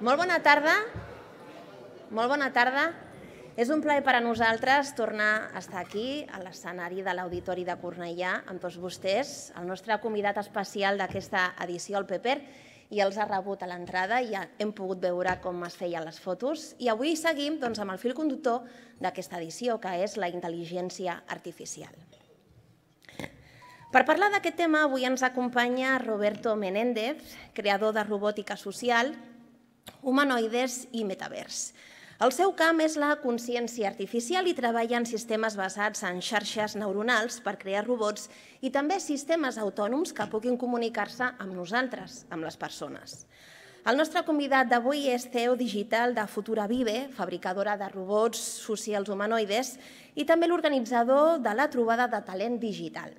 Molt bona tarda. Molt bona tarda. És un plaer per a nosaltres tornar a estar aquí, a l'escenari de l'Auditori de Cornellà, amb tots vostès. El nostre convidat especial d'aquesta edició, el Peper, ja els ha rebut a l'entrada i ja hem pogut veure com es feien les fotos. I avui seguim amb el fil conductor d'aquesta edició, que és la intel·ligència artificial. Per parlar d'aquest tema, avui ens acompanya Roberto Menéndez, creador de robòtica social, humanoides i metavers. El seu camp és la consciència artificial i treballa en sistemes basats en xarxes neuronals per crear robots i també sistemes autònoms que puguin comunicar-se amb nosaltres, amb les persones. El nostre convidat d'avui és CEO digital de Futura Vive, fabricadora de robots socials humanoides i també l'organitzador de la trobada de talent digital.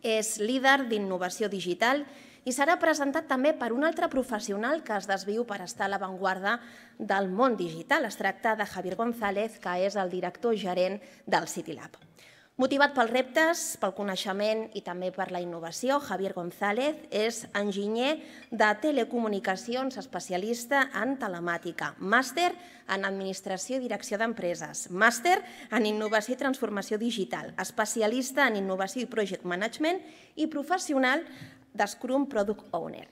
És líder d'innovació digital i serà presentat també per un altre professional que es desviu per estar a l'avantguarda del món digital. Es tracta de Javier González, que és el director gerent del CityLab. Motivat pels reptes, pel coneixement i també per la innovació, Javier González és enginyer de telecomunicacions, especialista en telemàtica, màster en administració i direcció d'empreses, màster en innovació i transformació digital, especialista en innovació i project management i professional de Scrum Product Owner.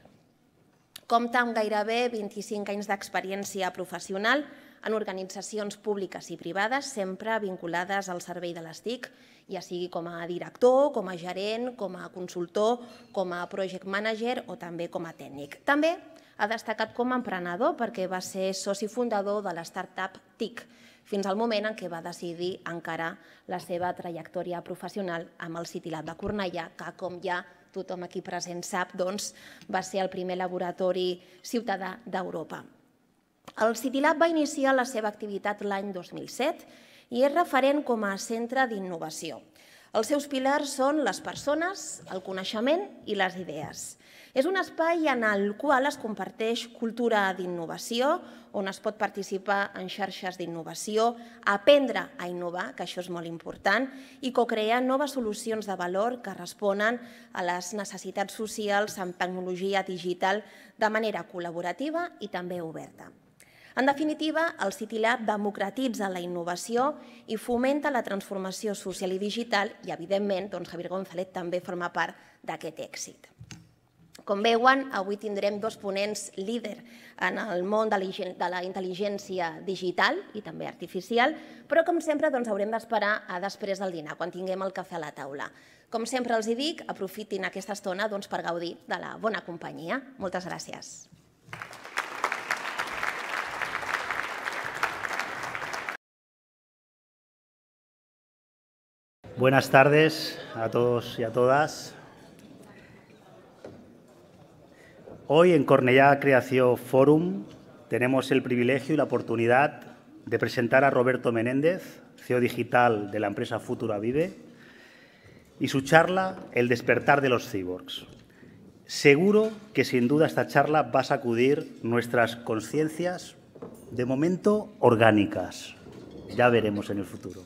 Compta amb gairebé 25 anys d'experiència professional en organitzacions públiques i privades, sempre vinculades al servei de les TIC, ja sigui com a director, com a gerent, com a consultor, com a project manager o també com a tècnic. També ha destacat com a emprenedor perquè va ser soci fundador de la startup TIC, fins al moment en què va decidir encarar la seva trajectòria professional amb el CityLab de Cornellà, que, com ja tothom aquí present sap, va ser el primer laboratori ciutadà d'Europa. El CityLab va iniciar la seva activitat l'any 2007 i és referent com a centre d'innovació. Els seus pilars són les persones, el coneixement i les idees. És un espai en el qual es comparteix cultura d'innovació, on es pot participar en xarxes d'innovació, aprendre a innovar, que això és molt important, i co-crear noves solucions de valor que responen a les necessitats socials amb tecnologia digital de manera col·laborativa i també oberta. En definitiva, el CityLab democratitza la innovació i fomenta la transformació social i digital i, evidentment, Javier González també forma part d'aquest èxit. Com veuen, avui tindrem dos ponents líder en el món de la intel·ligència digital i també artificial, però, com sempre, haurem d'esperar a després del dinar, quan tinguem el cafè a la taula. Com sempre els dic, aprofitin aquesta estona per gaudir de la bona companyia. Moltes gràcies. Buenas tardes a todos y a todas. Hoy en Cornellà Creació Forum tenemos el privilegio y la oportunidad de presentar a Roberto Menéndez, CEO digital de la empresa Futura Vive, y su charla El despertar de los cyborgs. Seguro que sin duda esta charla va a sacudir nuestras conciencias, de momento orgánicas. Ya veremos en el futuro.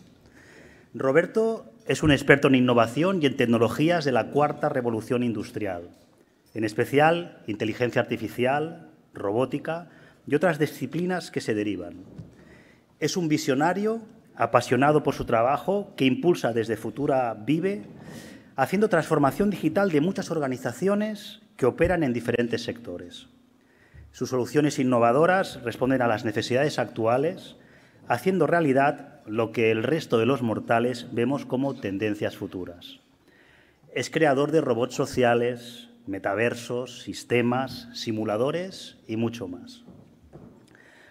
Roberto es un experto en innovación y en tecnologías de la cuarta revolución industrial, en especial inteligencia artificial, robótica y otras disciplinas que se derivan. Es un visionario apasionado por su trabajo que impulsa desde Futura Vive, haciendo transformación digital de muchas organizaciones que operan en diferentes sectores. Sus soluciones innovadoras responden a las necesidades actuales, haciendo realidad lo que el resto de los mortales vemos como tendencias futuras. Es creador de robots sociales, metaversos, sistemas, simuladores y mucho más.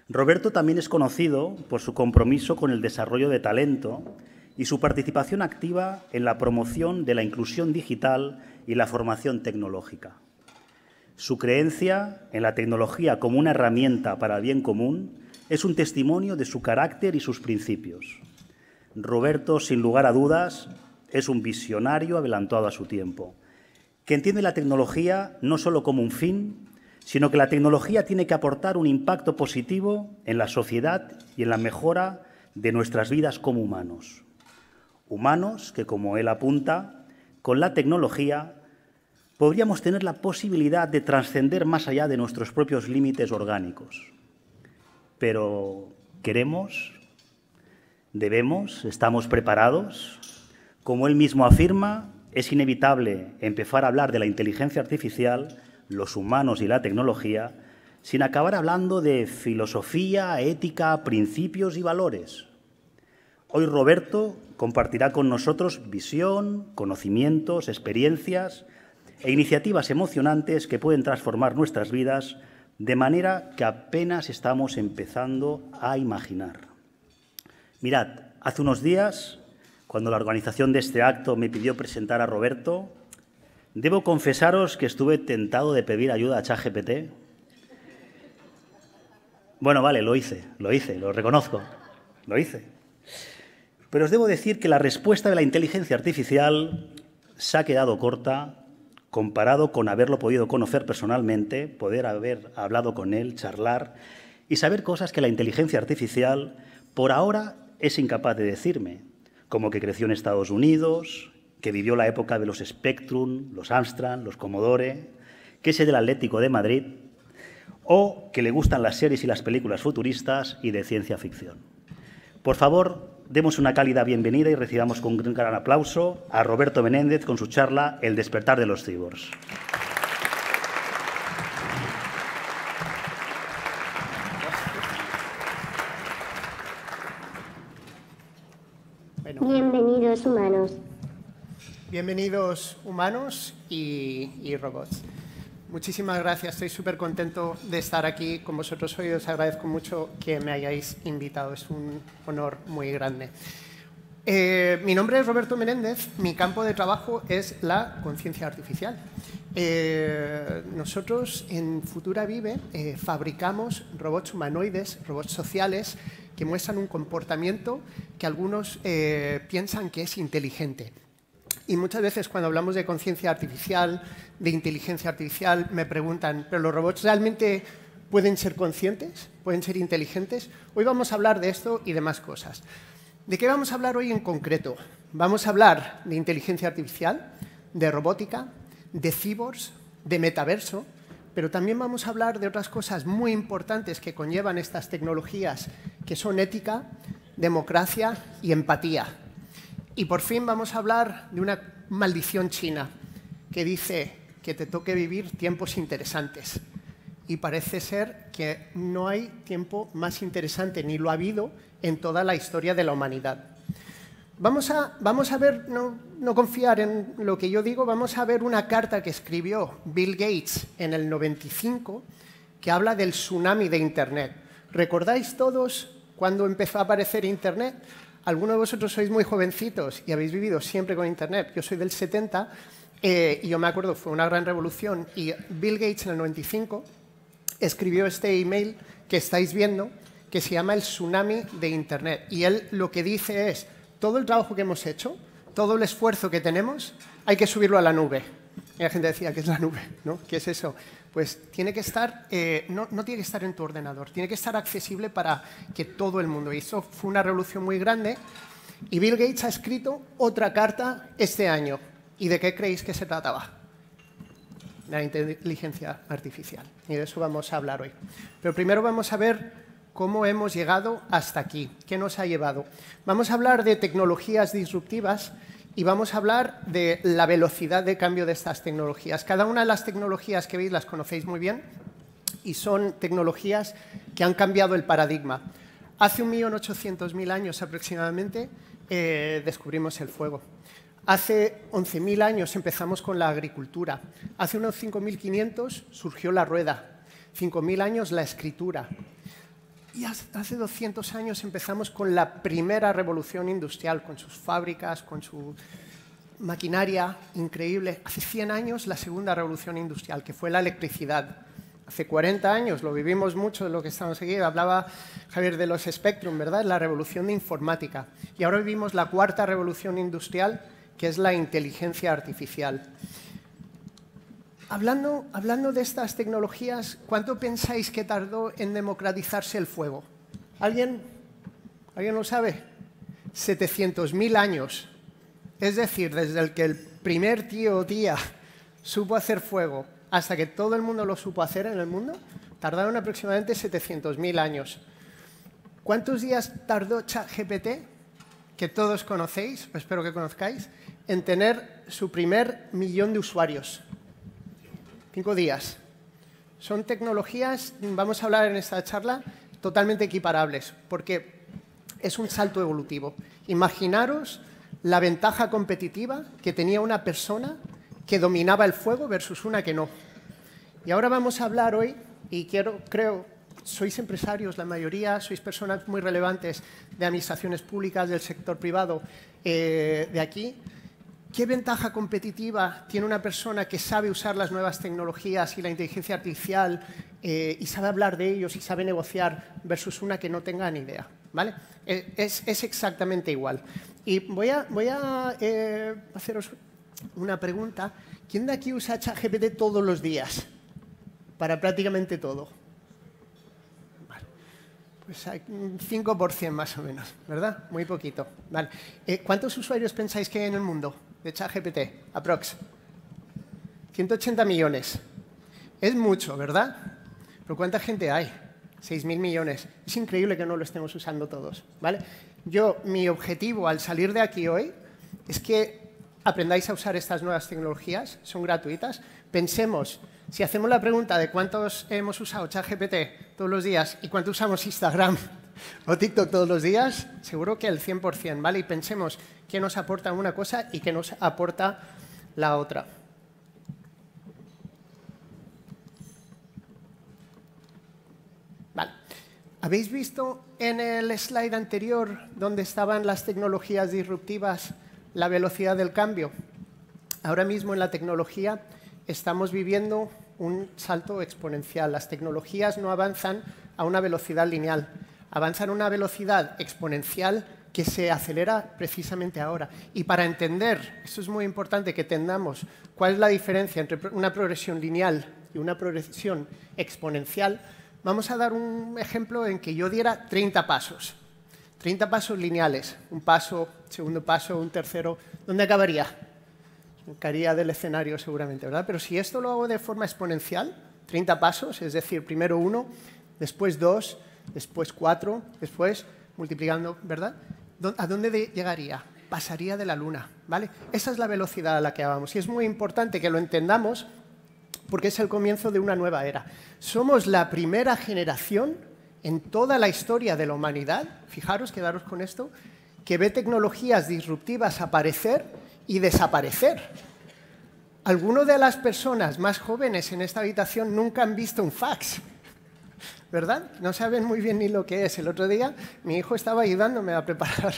Roberto también es conocido por su compromiso con el desarrollo de talento y su participación activa en la promoción de la inclusión digital y la formación tecnológica. Su creencia en la tecnología como una herramienta para el bien común es un testimonio de su carácter y sus principios. Roberto, sin lugar a dudas, es un visionario adelantado a su tiempo, que entiende la tecnología no solo como un fin, sino que la tecnología tiene que aportar un impacto positivo en la sociedad y en la mejora de nuestras vidas como humanos. Humanos que, como él apunta, con la tecnología podríamos tener la posibilidad de trascender más allá de nuestros propios límites orgánicos. pero ¿queremos? ¿Debemos? ¿Estamos preparados? Como él mismo afirma, es inevitable empezar a hablar de la inteligencia artificial, los humanos y la tecnología, sin acabar hablando de filosofía, ética, principios y valores. Hoy Roberto compartirá con nosotros visión, conocimientos, experiencias e iniciativas emocionantes que pueden transformar nuestras vidas de manera que apenas estamos empezando a imaginar. Mirad, hace unos días, cuando la organización de este acto me pidió presentar a Roberto, debo confesaros que estuve tentado de pedir ayuda a ChatGPT. Bueno, vale, lo hice, lo reconozco, lo hice. Pero os debo decir que la respuesta de la inteligencia artificial se ha quedado corta comparado con haberlo podido conocer personalmente, poder haber hablado con él, charlar y saber cosas que la inteligencia artificial por ahora es incapaz de decirme, como que creció en Estados Unidos, que vivió la época de los Spectrum, los Amstrad, los Commodore, que es del Atlético de Madrid, o que le gustan las series y las películas futuristas y de ciencia ficción. Por favor, demos una cálida bienvenida y recibamos con un gran aplauso a Roberto Menéndez con su charla El despertar de los cyborgs. Bueno. Bienvenidos, humanos. Bienvenidos, humanos y robots. Muchísimas gracias, estoy súper contento de estar aquí con vosotros hoy. Os agradezco mucho que me hayáis invitado, es un honor muy grande. Mi nombre es Roberto Menéndez, mi campo de trabajo es la conciencia artificial. Nosotros en Futura Vive fabricamos robots humanoides, robots sociales, que muestran un comportamiento que algunos piensan que es inteligente. Y muchas veces cuando hablamos de conciencia artificial, de inteligencia artificial, me preguntan, ¿pero los robots realmente pueden ser conscientes? ¿Pueden ser inteligentes? Hoy vamos a hablar de esto y de más cosas. ¿De qué vamos a hablar hoy en concreto? Vamos a hablar de inteligencia artificial, de robótica, de cyborgs, de metaverso, pero también vamos a hablar de otras cosas muy importantes que conllevan estas tecnologías, que son ética, democracia y empatía. Y por fin vamos a hablar de una maldición china que dice que te toque vivir tiempos interesantes. Y parece ser que no hay tiempo más interesante, ni lo ha habido en toda la historia de la humanidad. Vamos a ver, no confiar en lo que yo digo, vamos a ver una carta que escribió Bill Gates en el 95 que habla del tsunami de Internet. ¿Recordáis todos cuando empezó a aparecer Internet? Algunos de vosotros sois muy jovencitos y habéis vivido siempre con Internet. Yo soy del 70 y yo me acuerdo, fue una gran revolución. Y Bill Gates en el 95 escribió este email que estáis viendo, que se llama el tsunami de Internet. Y él lo que dice es, todo el trabajo que hemos hecho, todo el esfuerzo que tenemos, hay que subirlo a la nube. Y la gente decía, ¿qué es la nube? ¿No? ¿Qué es eso? Pues tiene que estar, no tiene que estar en tu ordenador, tiene que estar accesible para que todo el mundo. Y eso fue una revolución muy grande. Y Bill Gates ha escrito otra carta este año. ¿Y de qué creéis que se trataba? De la inteligencia artificial. Y de eso vamos a hablar hoy. Pero primero vamos a ver cómo hemos llegado hasta aquí. ¿Qué nos ha llevado? Vamos a hablar de tecnologías disruptivas y vamos a hablar de la velocidad de cambio de estas tecnologías. Cada una de las tecnologías que veis las conocéis muy bien y son tecnologías que han cambiado el paradigma. Hace 1.800.000 años aproximadamente descubrimos el fuego. Hace 11.000 años empezamos con la agricultura. Hace unos 5.500 surgió la rueda. 5.000 años la escritura. Y hace 200 años empezamos con la primera revolución industrial, con sus fábricas, con su maquinaria increíble. Hace 100 años la segunda revolución industrial, que fue la electricidad. Hace 40 años, lo vivimos mucho de lo que estamos aquí, hablaba Javier de los Spectrum, ¿verdad? La revolución de informática. Y ahora vivimos la cuarta revolución industrial, que es la inteligencia artificial. Hablando de estas tecnologías, ¿cuánto pensáis que tardó en democratizarse el fuego? ¿Alguien lo sabe? 700.000 años. Es decir, desde el que el primer tío o tía supo hacer fuego hasta que todo el mundo lo supo hacer en el mundo, tardaron aproximadamente 700.000 años. ¿Cuántos días tardó ChatGPT, que todos conocéis, o espero que conozcáis, en tener su primer 1 millón de usuarios? 5 días. Son tecnologías, vamos a hablar en esta charla, totalmente equiparables, porque es un salto evolutivo. Imaginaros la ventaja competitiva que tenía una persona que dominaba el fuego versus una que no. Y ahora vamos a hablar hoy, y creo, sois empresarios, la mayoría, sois personas muy relevantes de administraciones públicas, del sector privado de aquí. ¿Qué ventaja competitiva tiene una persona que sabe usar las nuevas tecnologías y la inteligencia artificial y sabe hablar de ellos y sabe negociar versus una que no tenga ni idea? ¿Vale? Es exactamente igual. Y voy a haceros una pregunta. ¿Quién de aquí usa ChatGPT todos los días? Para prácticamente todo. Vale. Pues hay un 5% más o menos, ¿verdad? Muy poquito. Vale. ¿Cuántos usuarios pensáis que hay en el mundo de ChatGPT? Aprox. 180 millones. Es mucho, ¿verdad? Pero ¿cuánta gente hay? 6.000 millones. Es increíble que no lo estemos usando todos, ¿vale? Mi objetivo al salir de aquí hoy es que aprendáis a usar estas nuevas tecnologías, son gratuitas. Pensemos, si hacemos la pregunta de cuántos hemos usado ChatGPT todos los días y cuánto usamos Instagram o TikTok todos los días, seguro que el 100%, ¿vale? Y pensemos qué nos aporta una cosa y qué nos aporta la otra. Vale. ¿Habéis visto en el slide anterior donde estaban las tecnologías disruptivas, la velocidad del cambio? Ahora mismo en la tecnología estamos viviendo un salto exponencial. Las tecnologías no avanzan a una velocidad lineal, avanzan a una velocidad exponencial que se acelera precisamente ahora. Y para entender, esto es muy importante que entendamos cuál es la diferencia entre una progresión lineal y una progresión exponencial, vamos a dar un ejemplo en que yo diera 30 pasos. 30 pasos lineales, un paso, segundo paso, un tercero. ¿Dónde acabaría? Caería del escenario seguramente, ¿verdad? Pero si esto lo hago de forma exponencial, 30 pasos, es decir, primero 1, después 2, después 4, después multiplicando, ¿verdad? ¿A dónde llegaría? Pasaría de la Luna, ¿vale? Esa es la velocidad a la que vamos y es muy importante que lo entendamos porque es el comienzo de una nueva era. Somos la primera generación en toda la historia de la humanidad, fijaros, quedaros con esto, que ve tecnologías disruptivas aparecer y desaparecer. Algunas de las personas más jóvenes en esta habitación nunca han visto un fax, ¿verdad? No saben muy bien ni lo que es. El otro día mi hijo estaba ayudándome a preparar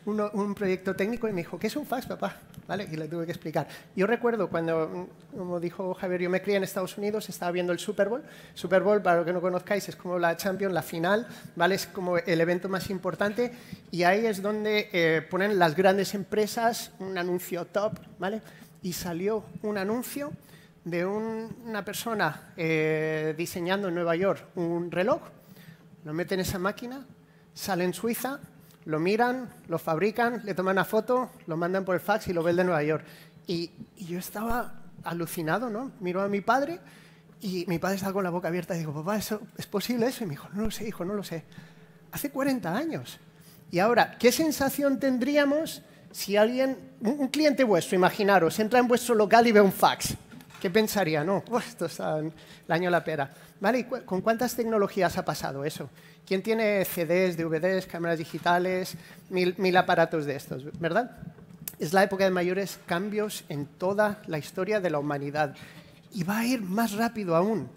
un proyecto técnico y me dijo, ¿qué es un fax, papá? ¿Vale? Y le tuve que explicar. Yo recuerdo cuando, como dijo Javier, yo me crié en Estados Unidos, estaba viendo el Super Bowl. Super Bowl, para los que no conozcáis, es como la Champions, la final, ¿vale? Es como el evento más importante y ahí es donde ponen las grandes empresas un anuncio top, ¿vale? Y salió un anuncio de una persona diseñando en Nueva York un reloj, lo meten en esa máquina, sale en Suiza, lo miran, lo fabrican, le toman una foto, lo mandan por el fax y lo ven de Nueva York. Y yo estaba alucinado, ¿no? Miro a mi padre y mi padre estaba con la boca abierta y digo, papá, ¿es posible eso? Y me dijo, no lo sé, hijo, no lo sé. Hace 40 años. Y ahora, ¿qué sensación tendríamos si alguien, un cliente vuestro, imaginaros, entra en vuestro local y ve un fax? ¿Qué pensaría? No, esto está el año de la pera. ¿Vale? ¿Y con cuántas tecnologías ha pasado eso? ¿Quién tiene CDs, DVDs, cámaras digitales, mil aparatos de estos? ¿Verdad? Es la época de mayores cambios en toda la historia de la humanidad. Y va a ir más rápido aún.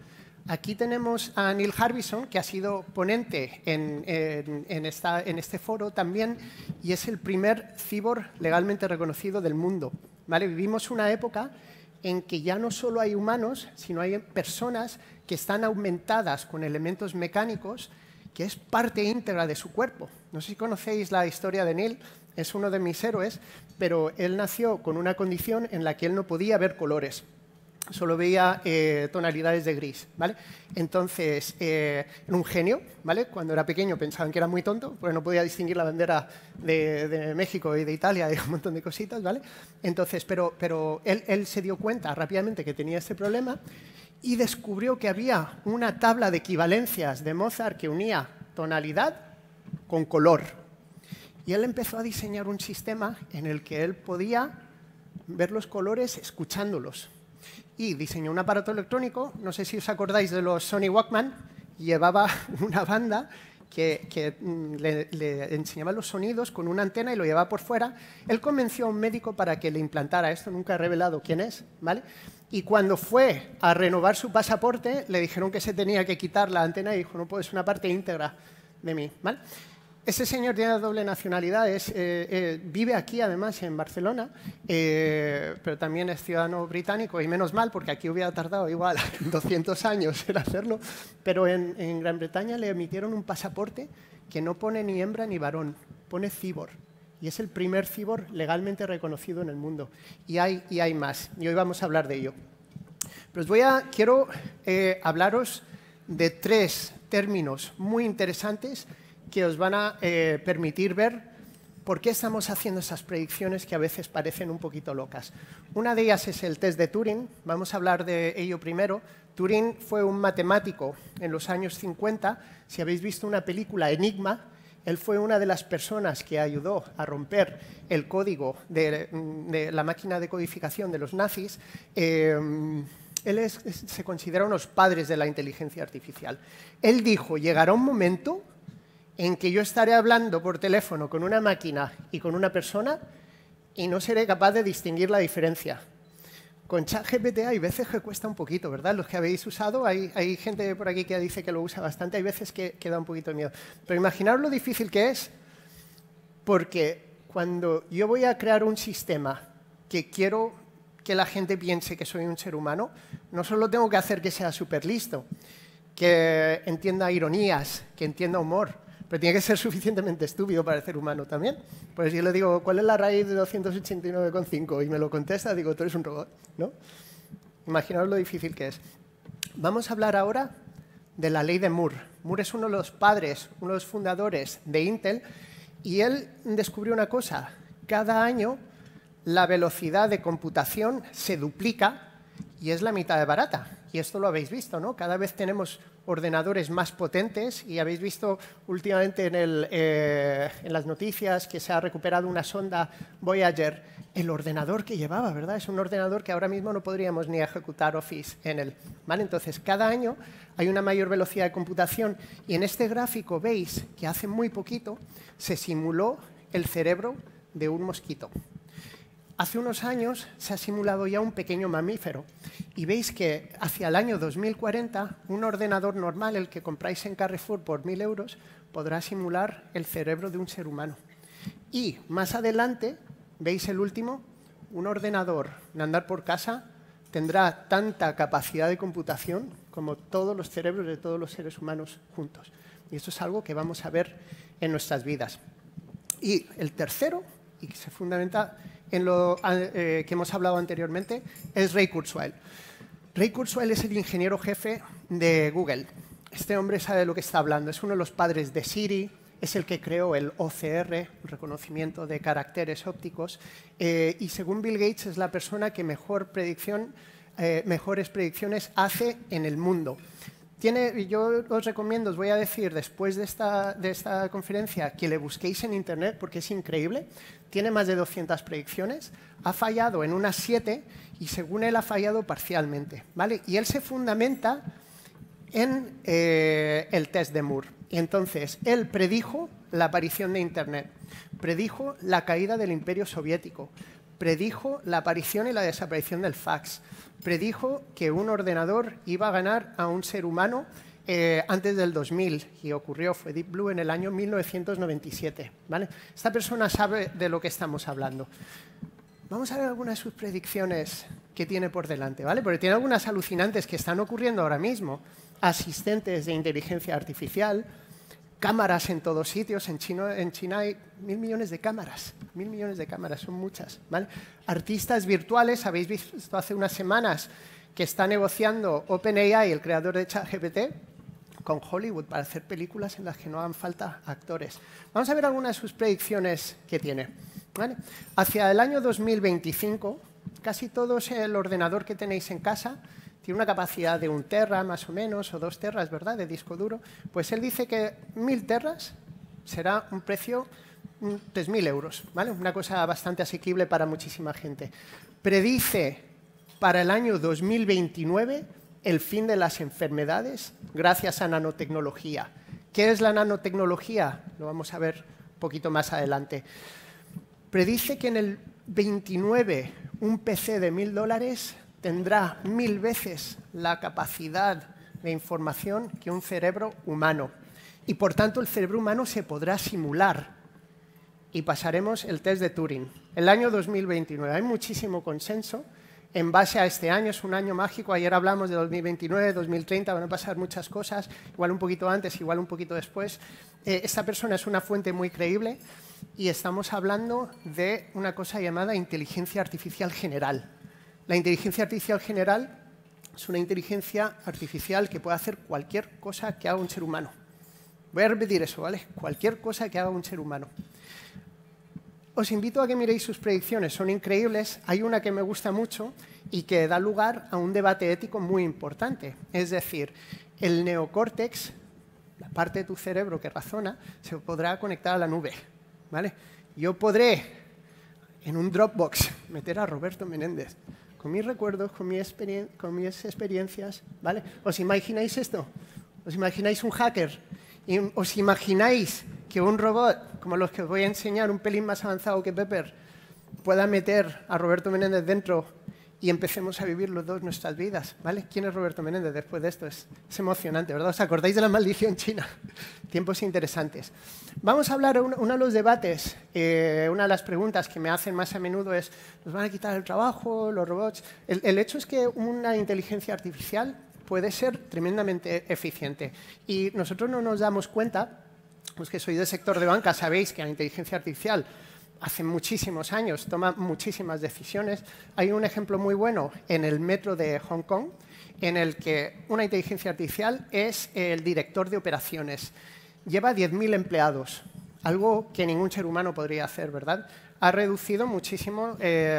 Aquí tenemos a Neil Harbisson, que ha sido ponente en este foro también, y es el primer cyborg legalmente reconocido del mundo. ¿Vale? Vivimos una época en que ya no solo hay humanos, sino hay personas que están aumentadas con elementos mecánicos, que es parte íntegra de su cuerpo. No sé si conocéis la historia de Neil, es uno de mis héroes, pero él nació con una condición en la que él no podía ver colores. Solo veía tonalidades de gris, ¿vale? Entonces, era un genio, ¿vale? Cuando era pequeño pensaban que era muy tonto, porque no podía distinguir la bandera de México y de Italia y un montón de cositas, ¿vale? Entonces, pero él se dio cuenta rápidamente que tenía este problema y descubrió que había una tabla de equivalencias de Mozart que unía tonalidad con color. Y él empezó a diseñar un sistema en el que él podía ver los colores escuchándolos. Y diseñó un aparato electrónico, no sé si os acordáis de los Sony Walkman, llevaba una banda que le enseñaba los sonidos con una antena y lo llevaba por fuera. Él convenció a un médico para que le implantara esto, nunca he revelado quién es, ¿vale? Y cuando fue a renovar su pasaporte, le dijeron que se tenía que quitar la antena y dijo, no, pues es una parte íntegra de mí, ¿vale? Ese señor tiene doble nacionalidad, vive aquí además en Barcelona, pero también es ciudadano británico y menos mal porque aquí hubiera tardado igual 200 años en hacerlo, pero en Gran Bretaña le emitieron un pasaporte que no pone ni hembra ni varón, pone cibor y es el primer cibor legalmente reconocido en el mundo y hay más y hoy vamos a hablar de ello. Pero quiero hablaros de 3 términos muy interesantes que os van a permitir ver por qué estamos haciendo esas predicciones que a veces parecen un poquito locas. Una de ellas es el test de Turing, vamos a hablar de ello primero. Turing fue un matemático en los años 50, si habéis visto una película, Enigma, él fue una de las personas que ayudó a romper el código de la máquina de codificación de los nazis. Se considera uno de los padres de la inteligencia artificial. Él dijo, llegará un momento en que yo estaré hablando por teléfono con una máquina y con una persona y no seré capaz de distinguir la diferencia. Con ChatGPT hay veces que cuesta un poquito, ¿verdad? Los que habéis usado, hay gente por aquí que dice que lo usa bastante, hay veces que da un poquito de miedo. Pero imaginaos lo difícil que es, porque cuando yo voy a crear un sistema que quiero que la gente piense que soy un ser humano, no solo tengo que hacer que sea súper listo, que entienda ironías, que entienda humor, pero tiene que ser suficientemente estúpido para ser humano también. Pues yo le digo, ¿cuál es la raíz de 289,5? Y me lo contesta, digo, tú eres un robot, ¿no? Imaginaos lo difícil que es. Vamos a hablar ahora de la ley de Moore. Moore es uno de los padres, uno de los fundadores de Intel, y él descubrió una cosa. Cada año la velocidad de computación se duplica y es la mitad de barata. Y esto lo habéis visto, ¿no? Cada vez tenemos ordenadores más potentes y habéis visto últimamente en las noticias que se ha recuperado una sonda Voyager, el ordenador que llevaba, ¿verdad? Es un ordenador que ahora mismo no podríamos ni ejecutar Office en él, ¿vale? Entonces, cada año hay una mayor velocidad de computación y en este gráfico veis que hace muy poquito se simuló el cerebro de un mosquito. Hace unos años se ha simulado ya un pequeño mamífero y veis que hacia el año 2040 un ordenador normal, el que compráis en Carrefour por 1.000 euros, podrá simular el cerebro de un ser humano. Y más adelante, veis el último, un ordenador en andar por casa tendrá tanta capacidad de computación como todos los cerebros de todos los seres humanos juntos. Y esto es algo que vamos a ver en nuestras vidas. Y el tercero, y que se fundamenta en lo que hemos hablado anteriormente, es Ray Kurzweil. Ray Kurzweil es el ingeniero jefe de Google. Este hombre sabe de lo que está hablando. Es uno de los padres de Siri, es el que creó el OCR, el reconocimiento de caracteres ópticos, y según Bill Gates es la persona que mejores predicciones hace en el mundo. Yo os recomiendo, os voy a decir después de esta conferencia que le busquéis en Internet porque es increíble. Tiene más de 200 predicciones, ha fallado en unas 7 y según él ha fallado parcialmente, ¿vale? Y él se fundamenta en el test de Moore. Y entonces, él predijo la aparición de Internet, predijo la caída del Imperio Soviético, predijo la aparición y la desaparición del fax, predijo que un ordenador iba a ganar a un ser humano antes del 2000 y ocurrió, fue Deep Blue en el año 1997, ¿vale? Esta persona sabe de lo que estamos hablando. Vamos a ver algunas de sus predicciones que tiene por delante, ¿vale? Porque tiene algunas alucinantes que están ocurriendo ahora mismo. Asistentes de inteligencia artificial, cámaras en todos sitios. En China hay 1.000 millones de cámaras. 1.000 millones de cámaras, son muchas, ¿vale? Artistas virtuales, habéis visto hace unas semanas que está negociando OpenAI, el creador de ChatGPT, con Hollywood para hacer películas en las que no hagan falta actores. Vamos a ver algunas de sus predicciones que tiene, ¿vale? Hacia el año 2025, casi todo el ordenador que tenéis en casa tiene una capacidad de 1 tera más o menos, o 2 teras, ¿verdad?, de disco duro. Pues él dice que 1.000 teras será un precio 3.000 euros, ¿vale? Una cosa bastante asequible para muchísima gente. Predice para el año 2029 el fin de las enfermedades gracias a nanotecnología. ¿Qué es la nanotecnología? Lo vamos a ver un poquito más adelante. Predice que en el 29 un PC de $1.000 tendrá 1000 veces la capacidad de información que un cerebro humano. Y por tanto el cerebro humano se podrá simular y pasaremos el test de Turing. El año 2029. Hay muchísimo consenso en base a este año. Es un año mágico. Ayer hablamos de 2029, 2030. Van a pasar muchas cosas, igual un poquito antes, igual un poquito después. Esta persona es una fuente muy creíble y estamos hablando de una cosa llamada inteligencia artificial general. La inteligencia artificial general es una inteligencia artificial que puede hacer cualquier cosa que haga un ser humano. Voy a repetir eso, ¿vale? Cualquier cosa que haga un ser humano. Os invito a que miréis sus predicciones, son increíbles. Hay una que me gusta mucho y que da lugar a un debate ético muy importante. Es decir, el neocórtex, la parte de tu cerebro que razona, se podrá conectar a la nube, ¿vale? Yo podré, en un Dropbox, meter a Roberto Menéndez con mis recuerdos, con mis experiencias, ¿vale? ¿Os imagináis esto? ¿Os imagináis un hacker? ¿Os imagináis que un robot, como los que os voy a enseñar, un pelín más avanzado que Pepper, pueda meter a Roberto Menéndez dentro y empecemos a vivir los dos nuestras vidas, ¿vale? ¿Quién es Roberto Menéndez después de esto? Es emocionante, ¿verdad? ¿Os acordáis de la maldición china? Tiempos interesantes. Vamos a hablar, uno de los debates, una de las preguntas que me hacen más a menudo es, ¿nos van a quitar el trabajo, los robots? El hecho es que una inteligencia artificial puede ser tremendamente eficiente y nosotros no nos damos cuenta. Los que sois del sector de banca sabéis que la inteligencia artificial hace muchísimos años toma muchísimas decisiones. Hay un ejemplo muy bueno en el metro de Hong Kong, en el que una inteligencia artificial es el director de operaciones. Lleva 10.000 empleados, algo que ningún ser humano podría hacer, ¿verdad? Ha reducido muchísimo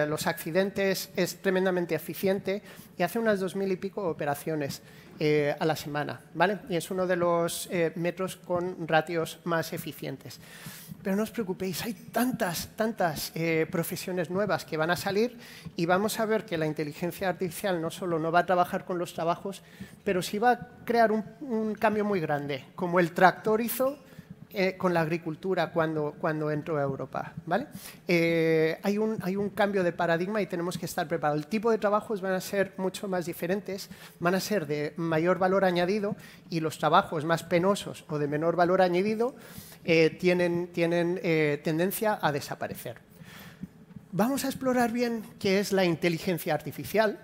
los accidentes, es tremendamente eficiente y hace unas 2.000 y pico operaciones a la semana, ¿vale? Y es uno de los metros con ratios más eficientes. Pero no os preocupéis, hay tantas profesiones nuevas que van a salir y vamos a ver que la inteligencia artificial no solo no va a trabajar con los trabajos, pero sí va a crear un cambio muy grande, como el tractor hizo con la agricultura cuando entró a Europa, ¿vale? Hay un cambio de paradigma y tenemos que estar preparados. El tipo de trabajos van a ser mucho más diferentes, van a ser de mayor valor añadido y los trabajos más penosos o de menor valor añadido tienen tendencia a desaparecer. Vamos a explorar bien qué es la inteligencia artificial.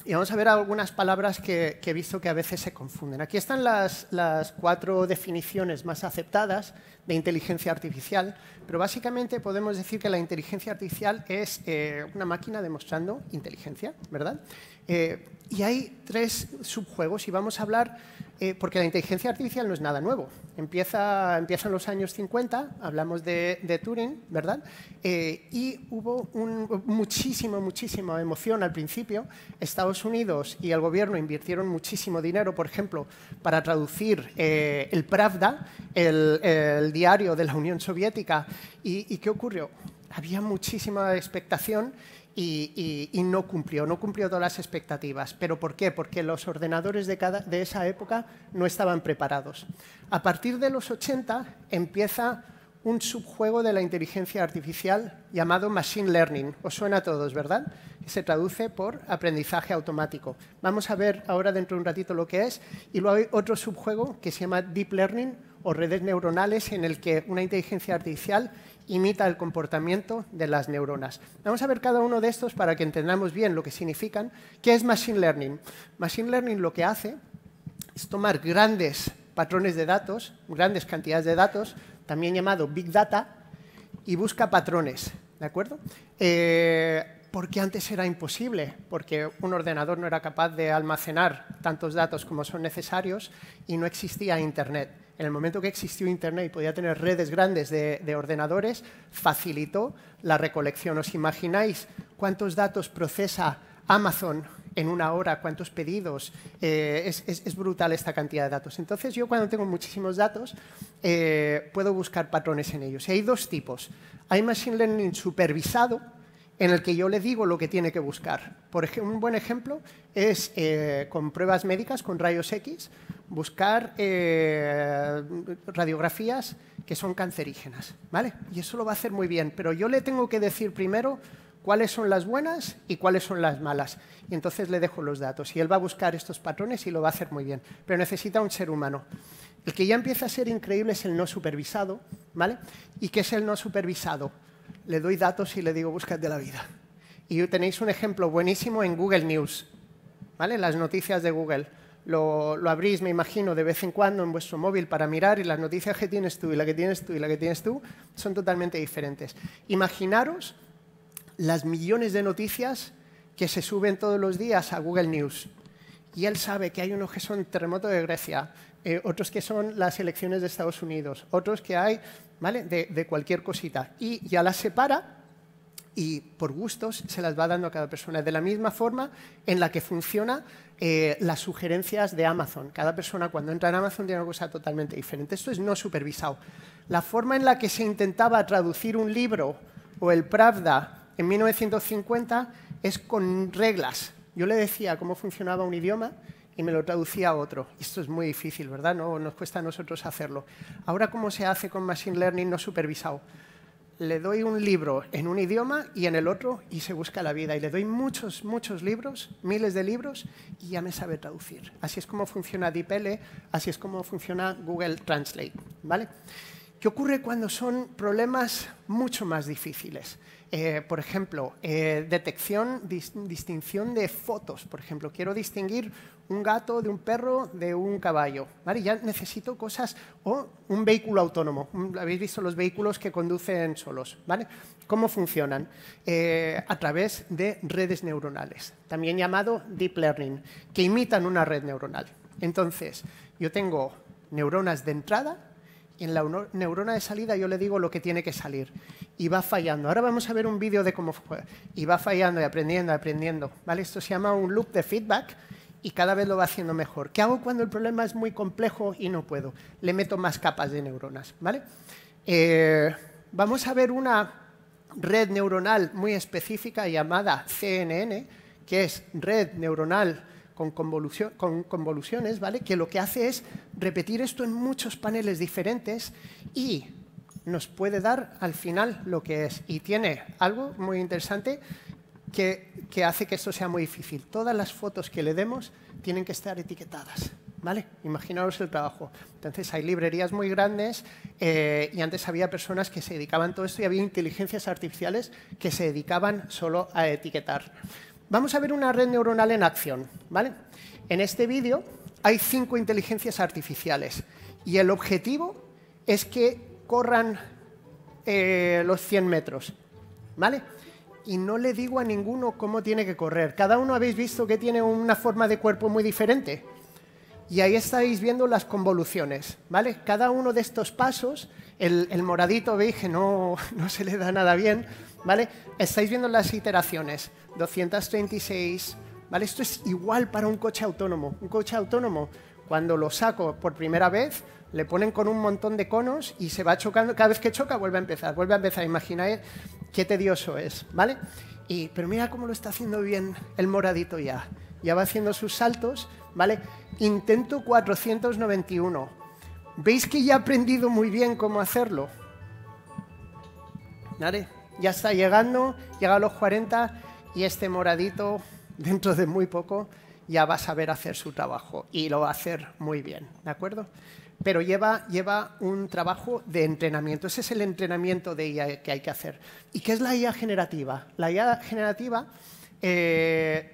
Y vamos a ver algunas palabras que he visto que a veces se confunden. Aquí están las 4 definiciones más aceptadas de inteligencia artificial, pero básicamente podemos decir que la inteligencia artificial es una máquina demostrando inteligencia, ¿verdad? Y hay 3 subjuegos y vamos a hablar, porque la inteligencia artificial no es nada nuevo. Empieza en los años 50, hablamos de Turing, ¿verdad? Y hubo muchísima emoción al principio. Estados Unidos y el gobierno invirtieron muchísimo dinero, por ejemplo, para traducir el Pravda, el diario de la Unión Soviética. ¿Y qué ocurrió? Había muchísima expectación y no cumplió todas las expectativas. ¿Pero por qué? Porque los ordenadores de esa época no estaban preparados. A partir de los 80 empieza un subjuego de la inteligencia artificial llamado Machine Learning. Os suena a todos, ¿verdad? Se traduce por aprendizaje automático. Vamos a ver ahora dentro de un ratito lo que es. Y luego hay otro subjuego que se llama Deep Learning o redes neuronales en el que una inteligencia artificial imita el comportamiento de las neuronas. Vamos a ver cada uno de estos para que entendamos bien lo que significan. ¿Qué es Machine Learning? Machine Learning lo que hace es tomar grandes patrones de datos, grandes cantidades de datos, también llamado Big Data, y busca patrones, ¿de acuerdo? Porque antes era imposible, porque un ordenador no era capaz de almacenar tantos datos como son necesarios y no existía Internet. En el momento que existió Internet y podía tener redes grandes de ordenadores, facilitó la recolección. ¿Os imagináis cuántos datos procesa Amazon en una hora, cuántos pedidos. Es brutal esta cantidad de datos. Entonces, yo cuando tengo muchísimos datos, puedo buscar patrones en ellos. Y hay dos tipos. Hay Machine Learning supervisado, en el que yo le digo lo que tiene que buscar. Por ejemplo, un buen ejemplo es con pruebas médicas, con rayos X, buscar radiografías que son cancerígenas, ¿vale? Y eso lo va a hacer muy bien, pero yo le tengo que decir primero cuáles son las buenas y cuáles son las malas. Y entonces le dejo los datos y él va a buscar estos patrones y lo va a hacer muy bien. Pero necesita un ser humano. El que ya empieza a ser increíble es el no supervisado, ¿vale? ¿Y qué es el no supervisado? Le doy datos y le digo, búscate la vida. Y tenéis un ejemplo buenísimo en Google News, ¿vale? Las noticias de Google. Lo abrís, me imagino, de vez en cuando en vuestro móvil para mirar y las noticias que tienes tú y la que tienes tú y la que tienes tú son totalmente diferentes. Imaginaros las millones de noticias que se suben todos los días a Google News. Y él sabe que hay unos que son terremoto de Grecia, otros que son las elecciones de Estados Unidos, otros que hay, ¿vale? de cualquier cosita. Y ya las separa y por gustos se las va dando a cada persona. De la misma forma en la que funciona las sugerencias de Amazon. Cada persona cuando entra en Amazon tiene una cosa totalmente diferente. Esto es no supervisado. La forma en la que se intentaba traducir un libro o el Pravda en 1950 es con reglas. Yo le decía cómo funcionaba un idioma y me lo traducía a otro. Esto es muy difícil, ¿verdad? No nos cuesta a nosotros hacerlo. Ahora, ¿cómo se hace con Machine Learning no supervisado? Le doy un libro en un idioma y en el otro y se busca la vida. Y le doy muchos libros, miles de libros, y ya me sabe traducir. Así es como funciona DeepL, así es como funciona Google Translate, ¿vale? ¿Qué ocurre cuando son problemas mucho más difíciles? Por ejemplo, distinción de fotos. Por ejemplo, quiero distinguir un gato de un perro de un caballo, ¿vale? Ya necesito cosas, o un vehículo autónomo. Habéis visto los vehículos que conducen solos, ¿vale? ¿Cómo funcionan? A través de redes neuronales, también llamado Deep Learning, que imitan una red neuronal. Entonces, yo tengo neuronas de entrada, y en la neurona de salida yo le digo lo que tiene que salir. Y va fallando. Ahora vamos a ver un vídeo de cómo fue. Y va fallando y aprendiendo, ¿vale? Esto se llama un loop de feedback y cada vez lo va haciendo mejor. ¿Qué hago cuando el problema es muy complejo y no puedo? Le meto más capas de neuronas, ¿vale? Vamos a ver una red neuronal muy específica llamada CNN, que es red neuronal con convoluciones, ¿vale? Que lo que hace es repetir esto en muchos paneles diferentes y nos puede dar al final lo que es. Y tiene algo muy interesante que hace que esto sea muy difícil. Todas las fotos que le demos tienen que estar etiquetadas, ¿vale? Imaginaos el trabajo. Entonces, hay librerías muy grandes y antes había personas que se dedicaban a todo esto y había inteligencias artificiales que se dedicaban solo a etiquetar. Vamos a ver una red neuronal en acción, ¿vale? En este vídeo hay 5 inteligencias artificiales y el objetivo es que corran los 100 metros, ¿vale? Y no le digo a ninguno cómo tiene que correr. Cada uno habéis visto que tiene una forma de cuerpo muy diferente. Y ahí estáis viendo las convoluciones, ¿vale? Cada uno de estos pasos, el moradito veis que no se le da nada bien, ¿vale? Estáis viendo las iteraciones, 236, ¿vale? Esto es igual para un coche autónomo. Un coche autónomo, cuando lo saco por primera vez, le ponen con un montón de conos y se va chocando. Cada vez que choca, vuelve a empezar. Imagináis qué tedioso es, ¿vale? Pero mira cómo lo está haciendo bien el moradito ya. Ya va haciendo sus saltos, ¿vale? Intento 491. ¿Veis que ya he aprendido muy bien cómo hacerlo? ¿Vale? Ya está llegando, llega a los 40 y este moradito, dentro de muy poco, ya va a saber hacer su trabajo y lo va a hacer muy bien, ¿de acuerdo? Pero lleva un trabajo de entrenamiento. Ese es el entrenamiento de IA que hay que hacer. ¿Y qué es la IA generativa? La IA generativa,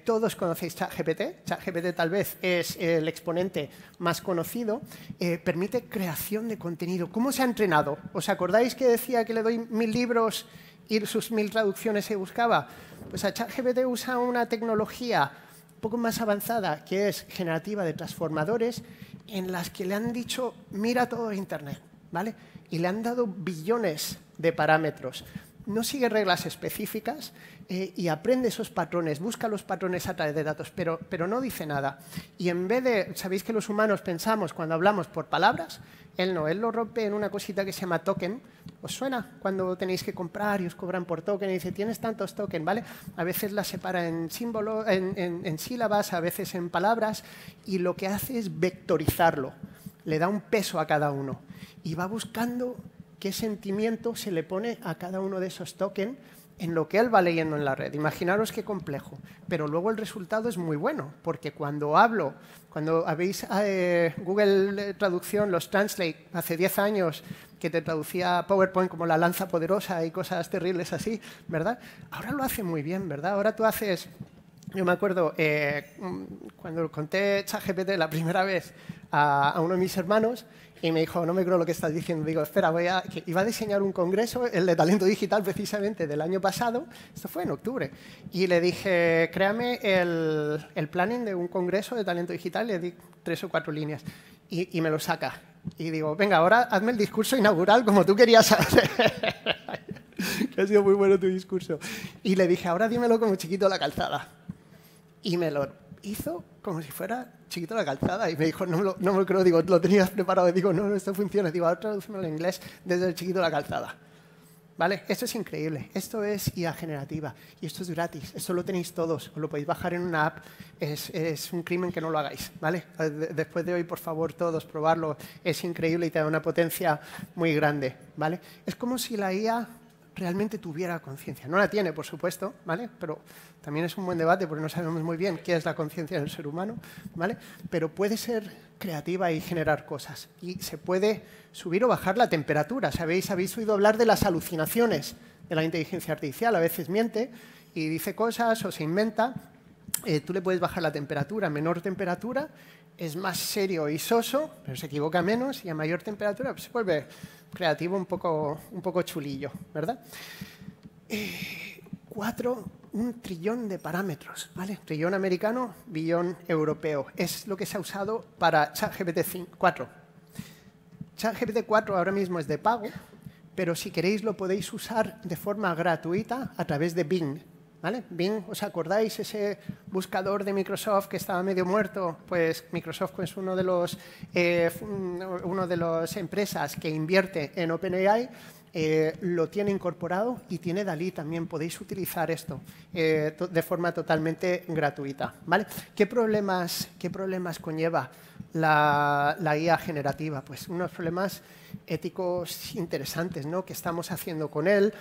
todos conocéis ChatGPT. ChatGPT tal vez es el exponente más conocido. Permite creación de contenido. ¿Cómo se ha entrenado? ¿Os acordáis que decía que le doy 1000 libros y sus 1000 traducciones se buscaba? Pues a ChatGPT usa una tecnología un poco más avanzada, que es generativa de transformadores, en las que le han dicho, mira todo Internet, ¿vale? Y le han dado billones de parámetros. no sigue reglas específicas y aprende esos patrones, busca los patrones a través de datos, pero no dice nada. Y en vez de, sabéis que los humanos pensamos cuando hablamos por palabras, él no, él lo rompe en una cosita que se llama token. ¿Os suena cuando tenéis que comprar y os cobran por token y dice, tienes tantos tokens, ¿vale? A veces la separa en símbolos, en sílabas, a veces en palabras, y lo que hace es vectorizarlo, le da un peso a cada uno y va buscando qué sentimiento se le pone a cada uno de esos tokens en lo que él va leyendo en la red. Imaginaros qué complejo, pero luego el resultado es muy bueno, porque cuando hablo, cuando habéis Google Traducción, los Translate, hace 10 años que te traducía PowerPoint como la lanza poderosa y cosas terribles así, ¿verdad? Ahora lo hace muy bien, ¿verdad? Ahora tú haces... Yo me acuerdo cuando conté ChatGPT la primera vez a uno de mis hermanos y me dijo, no me creo lo que estás diciendo. Digo, espera, que iba a diseñar un congreso, el de talento digital precisamente del año pasado, esto fue en octubre, y le dije, créame el planning de un congreso de talento digital, le di 3 o 4 líneas y me lo saca. Y digo, venga, ahora hazme el discurso inaugural como tú querías hacer. Que ha sido muy bueno tu discurso. Y le dije, ahora dímelo como Chiquito la Calzada. Y me lo hizo como si fuera Chiquito la Calzada. Y me dijo, no me lo creo. Digo, lo tenías preparado. Y digo, no, esto funciona. Digo, ahora tradúcemelo en inglés desde el Chiquito la Calzada. ¿Vale? Esto es increíble. Esto es IA generativa. Y esto es gratis. Esto lo tenéis todos. Os lo podéis bajar en una app. Es un crimen que no lo hagáis. ¿Vale? Después de hoy, por favor, todos probarlo. Es increíble y te da una potencia muy grande. ¿Vale? Es como si la IA realmente tuviera conciencia. No la tiene, por supuesto, ¿vale? Pero también es un buen debate porque no sabemos muy bien qué es la conciencia del ser humano, ¿vale? Pero puede ser creativa y generar cosas. Y se puede subir o bajar la temperatura. ¿Sabéis? Habéis oído hablar de las alucinaciones de la inteligencia artificial. A veces miente y dice cosas o se inventa. Tú le puedes bajar la temperatura. A menor temperatura es más serio y soso, pero se equivoca menos, y a mayor temperatura pues, se vuelve creativo, un poco chulillo, ¿verdad? 1 trillón de parámetros, ¿vale? Trillón americano, billón europeo. Es lo que se ha usado para ChatGPT 4. ChatGPT 4 ahora mismo es de pago, pero si queréis lo podéis usar de forma gratuita a través de Bing. ¿Vale? Bing, ¿os acordáis ese buscador de Microsoft que estaba medio muerto? Pues Microsoft es uno de las empresas que invierte en OpenAI, lo tiene incorporado y tiene DALL-E también. Podéis utilizar esto de forma totalmente gratuita. ¿Vale? ¿Qué problemas conlleva la IA generativa? Pues unos problemas éticos interesantes, ¿no? ¿Qué estamos haciendo con él?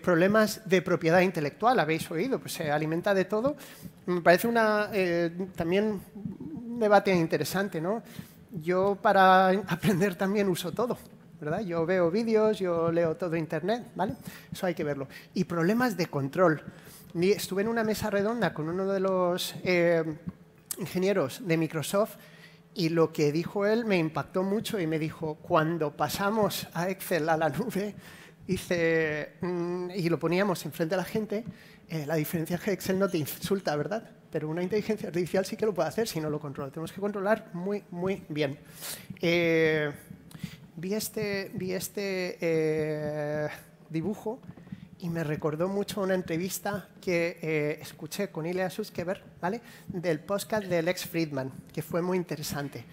Problemas de propiedad intelectual, habéis oído, pues se alimenta de todo. Me parece también un debate interesante, ¿no? Yo para aprender también uso todo, ¿verdad? Yo veo vídeos, yo leo todo Internet, ¿vale? Eso hay que verlo. Y problemas de control. Estuve en una mesa redonda con uno de los ingenieros de Microsoft y lo que dijo él me impactó mucho y me dijo, cuando pasamos a Excel a la nube, dice, y lo poníamos enfrente a la gente, la diferencia es que Excel no te insulta, ¿verdad? Pero una inteligencia artificial sí que lo puede hacer si no lo controla. Tenemos que controlar muy, muy bien. Vi este dibujo y me recordó mucho una entrevista que escuché con Ilya Sutskever, ¿vale? Del podcast de Lex Fridman, que fue muy interesante,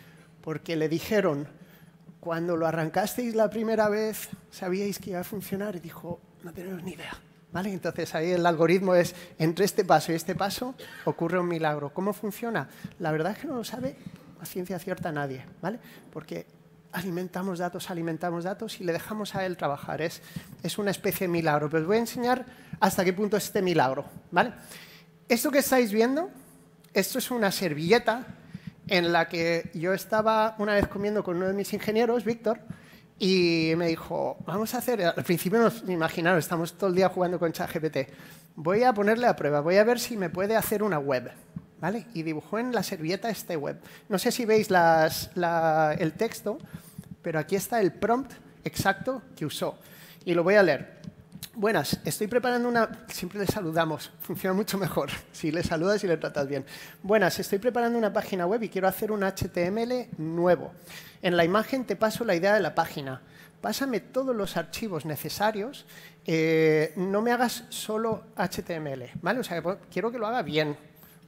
porque le dijeron, cuando lo arrancasteis la primera vez, ¿sabíais que iba a funcionar? Y dijo, no tenemos ni idea. ¿Vale? Entonces ahí el algoritmo es, entre este paso y este paso, ocurre un milagro. ¿Cómo funciona? La verdad es que no lo sabe a ciencia cierta nadie, ¿vale? Porque alimentamos datos y le dejamos a él trabajar. Es una especie de milagro. Pero os voy a enseñar hasta qué punto es este milagro, ¿vale? Esto que estáis viendo, esto es una servilleta en la que yo estaba una vez comiendo con uno de mis ingenieros, Víctor, y me dijo, vamos a hacer, al principio imaginaros, estamos todo el día jugando con ChatGPT, voy a ponerle a prueba, voy a ver si me puede hacer una web, ¿vale? Y dibujó en la servilleta este web. No sé si veis el texto, pero aquí está el prompt exacto que usó. Y lo voy a leer. Buenas, estoy preparando una... Siempre le saludamos, funciona mucho mejor si le saludas y le tratas bien. Buenas, estoy preparando una página web y quiero hacer un HTML nuevo. En la imagen te paso la idea de la página. pásame todos los archivos necesarios, no me hagas solo HTML, ¿vale? O sea, quiero que lo haga bien,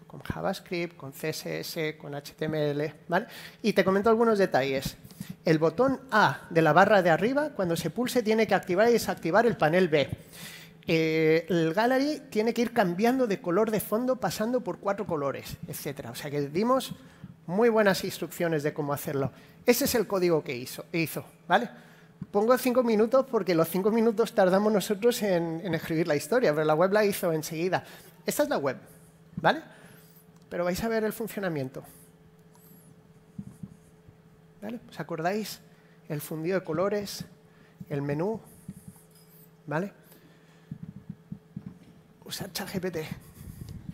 con JavaScript, con CSS, con HTML, ¿vale? Y te comento algunos detalles. El botón A de la barra de arriba, cuando se pulse, tiene que activar y desactivar el panel B. El gallery tiene que ir cambiando de color de fondo, pasando por 4 colores, etc. O sea que dimos muy buenas instrucciones de cómo hacerlo. Ese es el código que hizo, ¿vale? Pongo 5 minutos porque los 5 minutos tardamos nosotros en escribir la historia, pero la web la hizo enseguida. Esta es la web, ¿vale? Pero vais a ver el funcionamiento. ¿Vale? ¿Os acordáis? El fundido de colores, el menú, ¿vale? Usar ChatGPT,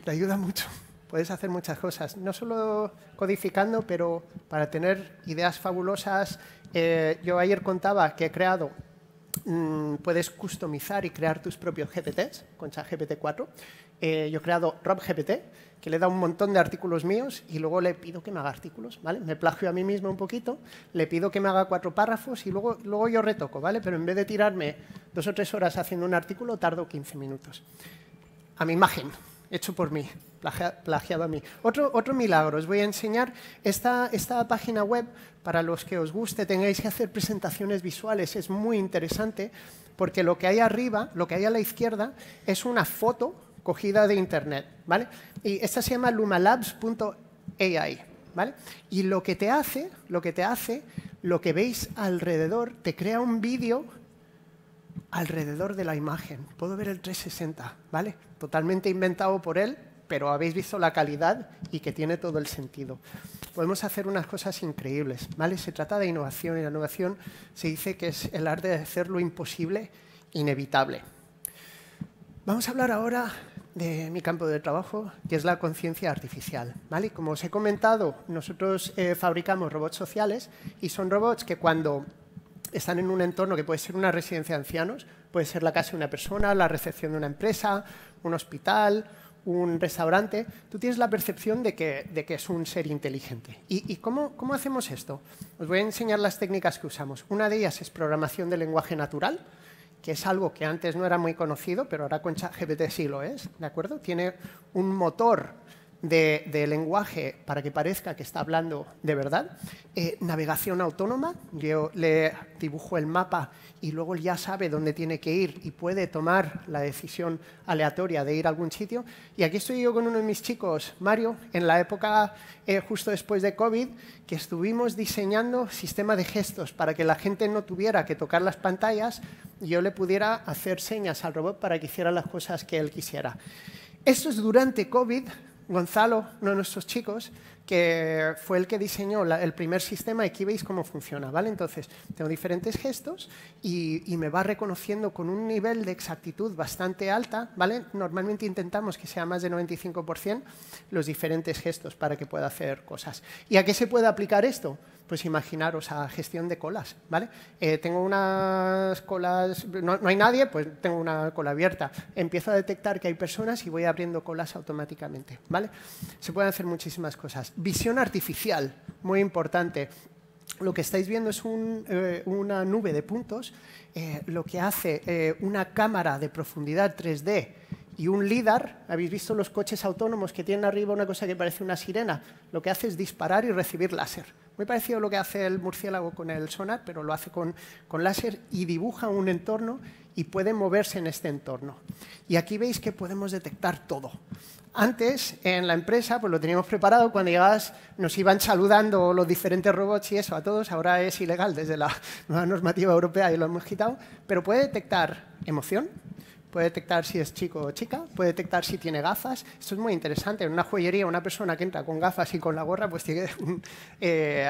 te ayuda mucho. Puedes hacer muchas cosas, no solo codificando, pero para tener ideas fabulosas. Yo ayer contaba que he creado, puedes customizar y crear tus propios GPTs con ChatGPT 4. Yo he creado RobGPT, que le da un montón de artículos míos y luego le pido que me haga artículos, ¿vale? Me plagio a mí mismo un poquito, le pido que me haga 4 párrafos y luego yo retoco, ¿vale? Pero en vez de tirarme 2 o 3 horas haciendo un artículo, tardo 15 minutos. A mi imagen, hecho por mí, plagiado a mí. Otro milagro, os voy a enseñar esta página web. Para los que os guste, tengáis que hacer presentaciones visuales, es muy interesante, porque lo que hay arriba, lo que hay a la izquierda, es una foto cogida de internet, ¿vale? Y esta se llama lumalabs.ai, ¿vale? Y lo que te hace, lo que veis alrededor, te crea un vídeo alrededor de la imagen. Puedo ver el 360, ¿vale? Totalmente inventado por él, pero habéis visto la calidad y que tiene todo el sentido. Podemos hacer unas cosas increíbles, ¿vale? Se trata de innovación y la innovación se dice que es el arte de hacer lo imposible inevitable. Vamos a hablar ahora de mi campo de trabajo, que es la conciencia artificial, ¿vale? Como os he comentado, nosotros fabricamos robots sociales y son robots que cuando están en un entorno que puede ser una residencia de ancianos, puede ser la casa de una persona, la recepción de una empresa, un hospital, un restaurante, tú tienes la percepción de que es un ser inteligente. ¿Y cómo hacemos esto? Os voy a enseñar las técnicas que usamos. Una de ellas es programación de lenguaje natural, que es algo que antes no era muy conocido, pero ahora con ChatGPT sí lo es, ¿de acuerdo? Tiene un motor de lenguaje para que parezca que está hablando de verdad. Navegación autónoma, yo le dibujo el mapa y luego ya sabe dónde tiene que ir y puede tomar la decisión aleatoria de ir a algún sitio. Y aquí estoy yo con uno de mis chicos, Mario, en la época justo después de COVID, que estuvimos diseñando sistema de gestos para que la gente no tuviera que tocar las pantallas y yo le pudiera hacer señas al robot para que hiciera las cosas que él quisiera. Esto es durante COVID. Gonzalo, uno de nuestros chicos, que fue el que diseñó el primer sistema, y aquí veis cómo funciona, ¿vale? Entonces, tengo diferentes gestos y me va reconociendo con un nivel de exactitud bastante alta, ¿vale? Normalmente intentamos que sea más de 95% los diferentes gestos para que pueda hacer cosas. ¿Y a qué se puede aplicar esto? Pues imaginaros a gestión de colas, ¿vale? Tengo unas colas, no hay nadie, pues tengo una cola abierta. Empiezo a detectar que hay personas y voy abriendo colas automáticamente, ¿vale? Se pueden hacer muchísimas cosas. Visión artificial, muy importante. Lo que estáis viendo es una nube de puntos, lo que hace una cámara de profundidad 3D y un LiDAR. ¿Habéis visto los coches autónomos que tienen arriba una cosa que parece una sirena? Lo que hace es disparar y recibir láser. Muy parecido a lo que hace el murciélago con el sonar, pero lo hace con láser y dibuja un entorno y puede moverse en este entorno. Y aquí veis que podemos detectar todo. Antes, en la empresa, pues lo teníamos preparado. Cuando llegabas, nos iban saludando los diferentes robots y eso a todos. Ahora es ilegal desde la nueva normativa europea y lo hemos quitado. Pero puede detectar emoción, puede detectar si es chico o chica, puede detectar si tiene gafas. Esto es muy interesante. En una joyería, una persona que entra con gafas y con la gorra, pues tiene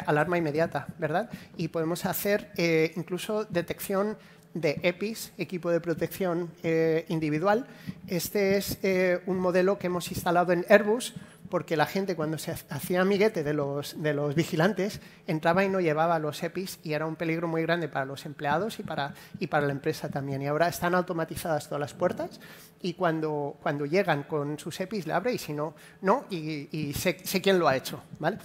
alarma inmediata, ¿verdad? Y podemos hacer incluso detección de EPIs, equipo de protección individual. Este es un modelo que hemos instalado en Airbus, porque la gente, cuando se hacía amiguete de los vigilantes, entraba y no llevaba los EPIs y era un peligro muy grande para los empleados y para la empresa también. Y ahora están automatizadas todas las puertas y cuando llegan con sus EPIs le abre y si no, no, y sé quién lo ha hecho, ¿vale?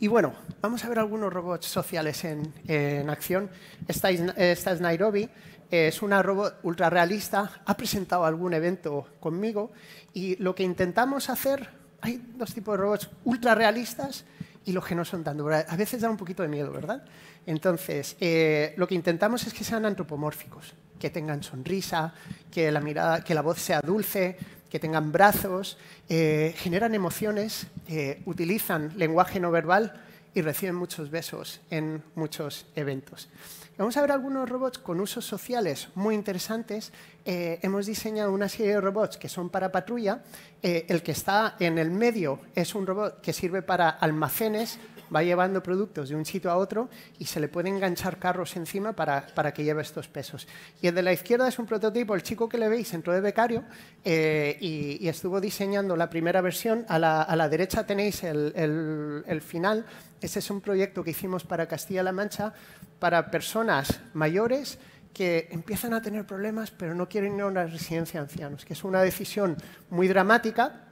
Y bueno, vamos a ver algunos robots sociales en acción. Esta es Nairobi. Es una robot ultra realista, ha presentado algún evento conmigo y lo que intentamos hacer, hay dos tipos de robots ultra realistas y los que no son tanto. A veces da un poquito de miedo, ¿verdad? Entonces, lo que intentamos es que sean antropomórficos, que tengan sonrisa, que la mirada, que la voz sea dulce, que tengan brazos, generan emociones, utilizan lenguaje no verbal y reciben muchos besos en muchos eventos. Vamos a ver algunos robots con usos sociales muy interesantes. Hemos diseñado una serie de robots que son para patrulla. El que está en el medio es un robot que sirve para almacenes, va llevando productos de un sitio a otro y se le puede enganchar carros encima para que lleve estos pesos. Y el de la izquierda es un prototipo, el chico que le veis entró de becario y estuvo diseñando la primera versión. A la derecha tenéis el final. Ese es un proyecto que hicimos para Castilla-La Mancha para personas mayores que empiezan a tener problemas pero no quieren ir a una residencia de ancianos, que es una decisión muy dramática,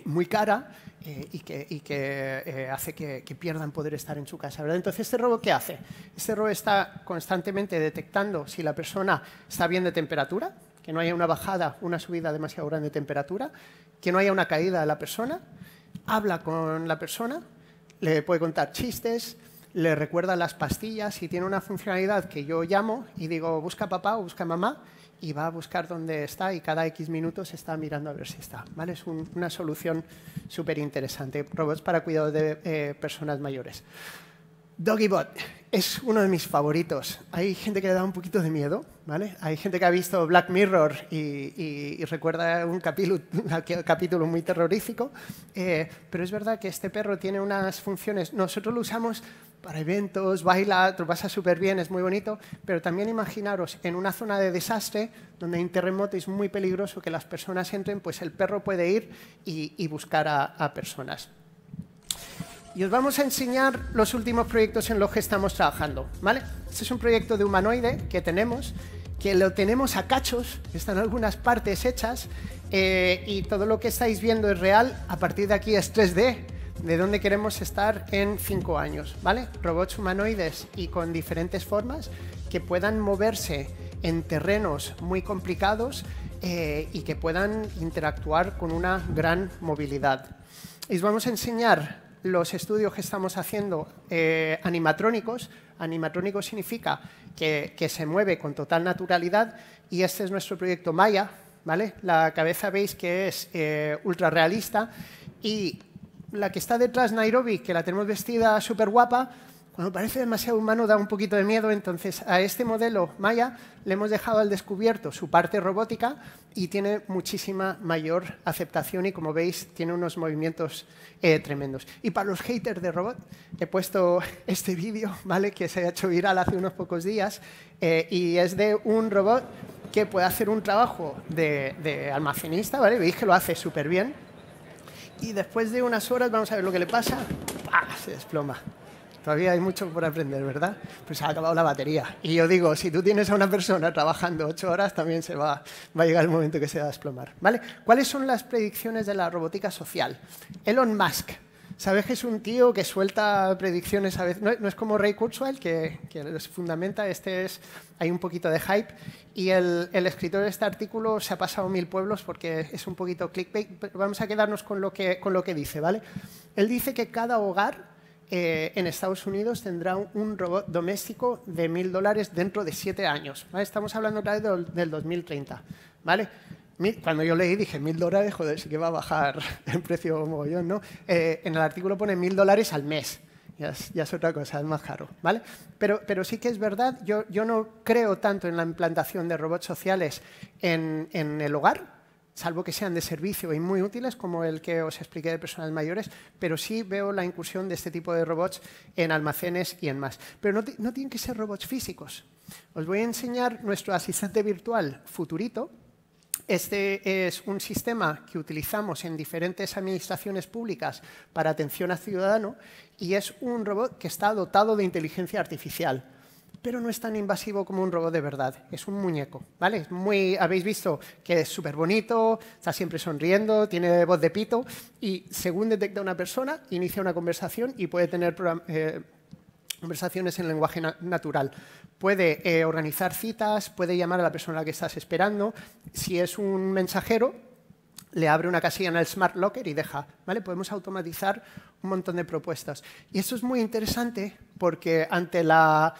muy cara y que hace que pierdan poder estar en su casa, ¿verdad? Entonces, ¿este robot qué hace? Este robot está constantemente detectando si la persona está bien de temperatura, que no haya una bajada, una subida demasiado grande de temperatura, que no haya una caída de la persona, habla con la persona, le puede contar chistes, le recuerda las pastillas y tiene una funcionalidad que yo llamo y digo, busca papá o busca mamá, y va a buscar dónde está y cada X minutos está mirando a ver si está, ¿vale? Es una solución súper interesante. Robots para cuidado de personas mayores. Doggybot es uno de mis favoritos. Hay gente que le da un poquito de miedo, ¿vale? Hay gente que ha visto Black Mirror y recuerda un capítulo muy terrorífico, pero es verdad que este perro tiene unas funciones. Nosotros lo usamos para eventos, baila, te lo pasa súper bien, es muy bonito, pero también imaginaros en una zona de desastre donde hay un terremoto y es muy peligroso que las personas entren, pues el perro puede ir y buscar a personas. Y os vamos a enseñar los últimos proyectos en los que estamos trabajando, ¿vale? Este es un proyecto de humanoide que tenemos, que lo tenemos a cachos, están algunas partes hechas y todo lo que estáis viendo es real. A partir de aquí es 3D, de dónde queremos estar en 5 años, ¿vale? Robots humanoides y con diferentes formas que puedan moverse en terrenos muy complicados y que puedan interactuar con una gran movilidad. Y os vamos a enseñar los estudios que estamos haciendo animatrónicos. Animatrónico significa que se mueve con total naturalidad y este es nuestro proyecto Maya, ¿vale? La cabeza veis que es ultra realista y la que está detrás, Nairobi, que la tenemos vestida súper guapa, cuando parece demasiado humano da un poquito de miedo. Entonces a este modelo Maya le hemos dejado al descubierto su parte robótica y tiene muchísima mayor aceptación y, como veis, tiene unos movimientos tremendos. Y para los haters de robot he puesto este vídeo, ¿vale?, que se ha hecho viral hace unos pocos días y es de un robot que puede hacer un trabajo de almacenista, ¿vale? Veis que lo hace súper bien y después de unas horas vamos a ver lo que le pasa. ¡Pah! Se desploma. Todavía hay mucho por aprender, ¿verdad? Pues se ha acabado la batería. Y yo digo, si tú tienes a una persona trabajando 8 horas, también va a llegar el momento que se va a desplomar, ¿vale? ¿Cuáles son las predicciones de la robótica social? Elon Musk. ¿Sabes que es un tío que suelta predicciones a veces? No es como Ray Kurzweil, que los fundamenta. Hay un poquito de hype. Y el escritor de este artículo se ha pasado 1000 pueblos porque es un poquito clickbait. Pero vamos a quedarnos con lo que dice, ¿vale? Él dice que cada hogar en Estados Unidos tendrá un robot doméstico de $1000 dentro de 7 años. ¿Vale? Estamos hablando otra vez del 2030. ¿Vale? Cuando yo leí dije $1000, joder, sí que va a bajar el precio mogollón, ¿no? En el artículo pone $1000 al mes. Ya es otra cosa, es más caro, ¿vale? Pero sí que es verdad, yo no creo tanto en la implantación de robots sociales en el hogar, salvo que sean de servicio y muy útiles, como el que os expliqué de personas mayores, pero sí veo la incursión de este tipo de robots en almacenes y en más. Pero no tienen que ser robots físicos. Os voy a enseñar nuestro asistente virtual Futurito. Este es un sistema que utilizamos en diferentes administraciones públicas para atención al ciudadano y es un robot que está dotado de inteligencia artificial. pero no es tan invasivo como un robot de verdad. Es un muñeco, ¿vale? Habéis visto que es súper bonito, está siempre sonriendo, tiene voz de pito y según detecta una persona, inicia una conversación y puede tener conversaciones en lenguaje natural. Puede organizar citas, puede llamar a la persona a la que estás esperando. Si es un mensajero, le abre una casilla en el Smart Locker y deja, ¿vale? Podemos automatizar un montón de propuestas. Y esto es muy interesante porque ante la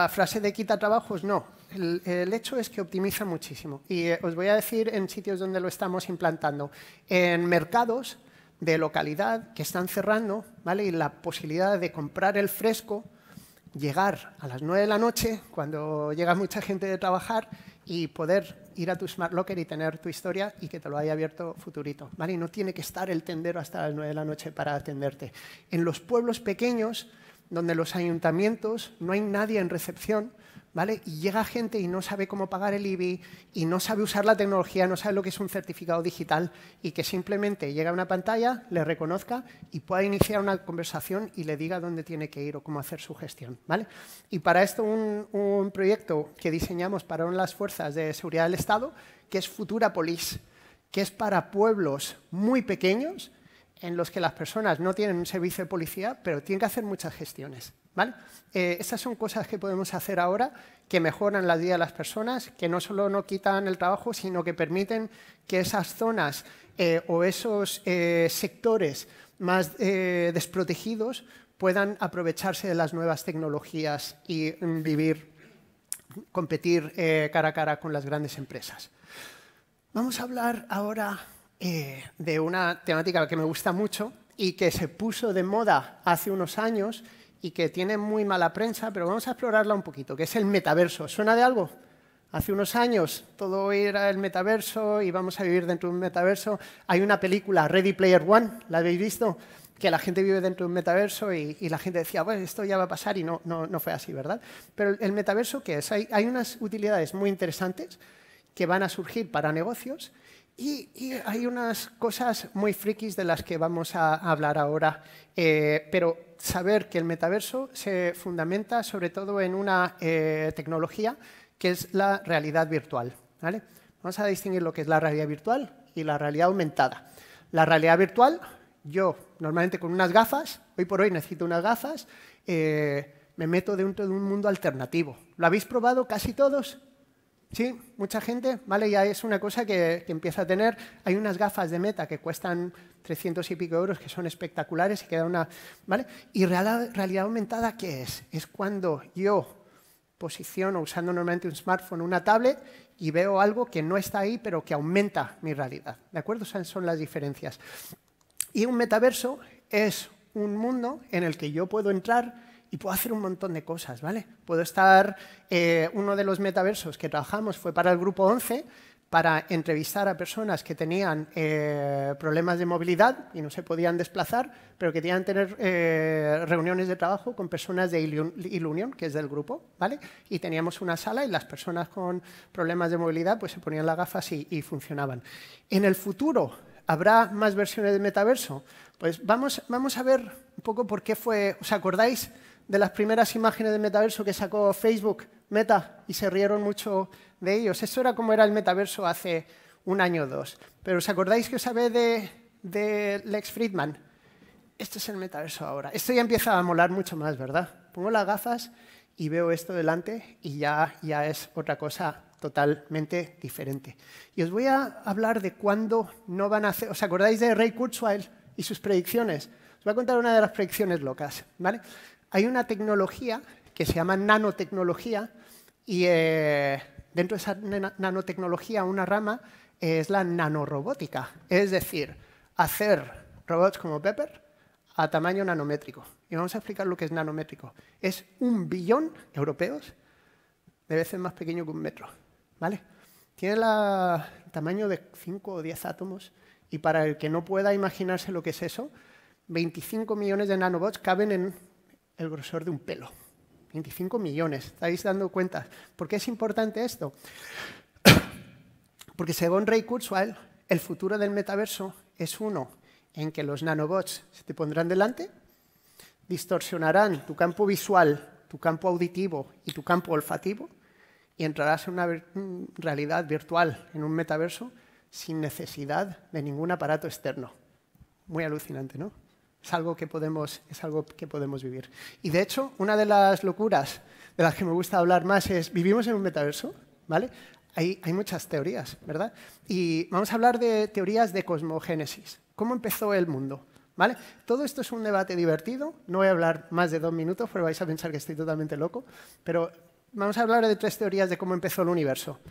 frase de quita trabajos, no. El hecho es que optimiza muchísimo. Y os voy a decir en sitios donde lo estamos implantando. En mercados de localidad que están cerrando, ¿vale? Y la posibilidad de comprar el fresco, llegar a las 9 de la noche, cuando llega mucha gente de trabajar, y poder ir a tu Smart Locker y tener tu historia y que te lo haya abierto Futurito, ¿vale? Y no tiene que estar el tendero hasta las 9 de la noche para atenderte. En los pueblos pequeños, donde los ayuntamientos no hay nadie en recepción, ¿vale? Y llega gente y no sabe cómo pagar el IBI y no sabe usar la tecnología, no sabe lo que es un certificado digital y que simplemente llega a una pantalla, le reconozca y pueda iniciar una conversación y le diga dónde tiene que ir o cómo hacer su gestión, ¿vale? Y para esto un proyecto que diseñamos para una de las fuerzas de seguridad del Estado, que es Futura Police, que es para pueblos muy pequeños en los que las personas no tienen un servicio de policía, pero tienen que hacer muchas gestiones, ¿vale? Estas son cosas que podemos hacer ahora que mejoran la vida de las personas, que no solo no quitan el trabajo, sino que permiten que esas zonas o esos sectores más desprotegidos puedan aprovecharse de las nuevas tecnologías y competir cara a cara con las grandes empresas. Vamos a hablar ahora de una temática que me gusta mucho y que se puso de moda hace unos años y que tiene muy mala prensa, pero vamos a explorarla un poquito, que es el metaverso. ¿Suena de algo? Hace unos años todo era el metaverso y vamos a vivir dentro de un metaverso. Hay una película, Ready Player One, ¿la habéis visto? Que la gente vive dentro de un metaverso y la gente decía, bueno, esto ya va a pasar y no fue así, ¿verdad? Pero el metaverso, ¿qué es? Hay unas utilidades muy interesantes que van a surgir para negocios y hay unas cosas muy frikis de las que vamos a hablar ahora, pero saber que el metaverso se fundamenta sobre todo en una tecnología que es la realidad virtual, ¿vale? Vamos a distinguir lo que es la realidad virtual y la realidad aumentada. La realidad virtual, yo normalmente con unas gafas, hoy por hoy necesito unas gafas, me meto dentro de un mundo alternativo. ¿Lo habéis probado casi todos? Sí, mucha gente, ¿vale? Ya es una cosa que empieza a tener. Hay unas gafas de Meta que cuestan 300 y pico euros que son espectaculares y queda una, ¿vale? Y realidad aumentada, ¿qué es? Es cuando yo posiciono usando normalmente un smartphone o una tablet y veo algo que no está ahí pero que aumenta mi realidad, ¿de acuerdo? Esas son las diferencias. Y un metaverso es un mundo en el que yo puedo entrar y puedo hacer un montón de cosas, ¿vale? Puedo estar, uno de los metaversos que trabajamos fue para el Grupo 11, para entrevistar a personas que tenían problemas de movilidad y no se podían desplazar, pero que querían tener reuniones de trabajo con personas de Ilunion, que es del grupo, ¿vale? Y teníamos una sala y las personas con problemas de movilidad pues se ponían las gafas y funcionaban. En el futuro, ¿habrá más versiones de metaverso? Pues vamos a ver un poco por qué fue. ¿Os acordáis de las primeras imágenes de metaverso que sacó Facebook, Meta, y se rieron mucho de ellos? Eso era como era el metaverso hace un año o dos. Pero ¿os acordáis que os hablé de Lex Fridman? Esto es el metaverso ahora. Esto ya empieza a molar mucho más, ¿verdad? Pongo las gafas y veo esto delante y ya es otra cosa totalmente diferente. Y os voy a hablar de cuándo no van a hacer. ¿Os acordáis de Ray Kurzweil y sus predicciones? Os voy a contar una de las predicciones locas, ¿vale? Hay una tecnología que se llama nanotecnología y dentro de esa nanotecnología una rama es la nanorobótica, es decir, hacer robots como Pepper a tamaño nanométrico. Y vamos a explicar lo que es nanométrico. Es 1 billón europeos de veces más pequeño que un metro, ¿vale? Tiene el tamaño de 5 o 10 átomos y para el que no pueda imaginarse lo que es eso, 25 millones de nanobots caben en el grosor de un pelo. 25 millones, ¿estáis dando cuenta? ¿Por qué es importante esto? Porque según Ray Kurzweil, el futuro del metaverso es uno en que los nanobots se te pondrán delante, distorsionarán tu campo visual, tu campo auditivo y tu campo olfativo y entrarás en una realidad virtual, en un metaverso, sin necesidad de ningún aparato externo. Muy alucinante, ¿no? Es algo que podemos vivir. Y de hecho, una de las locuras de las que me gusta hablar más es, ¿vivimos en un metaverso? ¿Vale? Hay muchas teorías, ¿verdad? Y vamos a hablar de teorías de cosmogénesis. ¿Cómo empezó el mundo? ¿Vale? Todo esto es un debate divertido. No voy a hablar más de 2 minutos porque vais a pensar que estoy totalmente loco. Pero vamos a hablar de 3 teorías de cómo empezó el universo.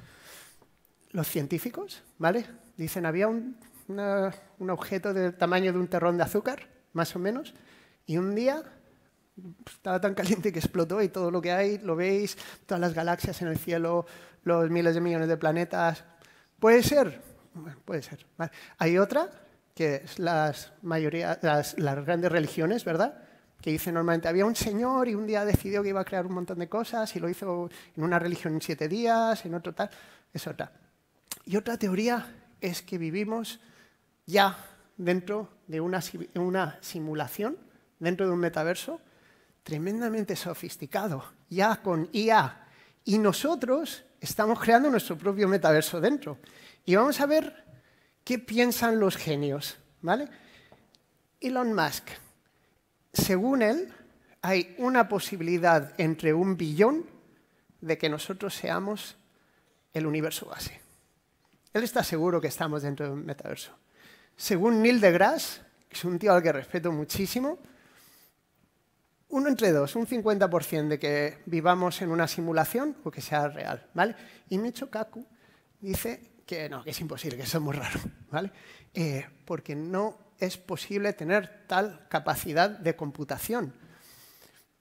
Los científicos, ¿vale? Dicen, había un objeto del tamaño de un terrón de azúcar, más o menos, y un día estaba tan caliente que explotó y todo lo que hay, lo veis, todas las galaxias en el cielo, los miles de millones de planetas. ¿Puede ser? Bueno, puede ser. Vale. Hay otra, que es las grandes religiones, ¿verdad? Que dice normalmente, había un señor y un día decidió que iba a crear un montón de cosas y lo hizo en una religión en 7 días, en otro tal. Es otra. Y otra teoría es que vivimos ya dentro de una simulación, dentro de un metaverso tremendamente sofisticado, ya con IA. Y nosotros estamos creando nuestro propio metaverso dentro. Y vamos a ver qué piensan los genios, ¿vale? Elon Musk, según él, hay una posibilidad entre 1 billón de que nosotros seamos el universo base. Él está seguro que estamos dentro de un metaverso. Según Neil deGrasse, que es un tío al que respeto muchísimo, 1 entre 2, un 50% de que vivamos en una simulación o que sea real, ¿vale? Y Michio Kaku dice que no, que es imposible, que eso es muy raro, ¿vale? Porque no es posible tener tal capacidad de computación.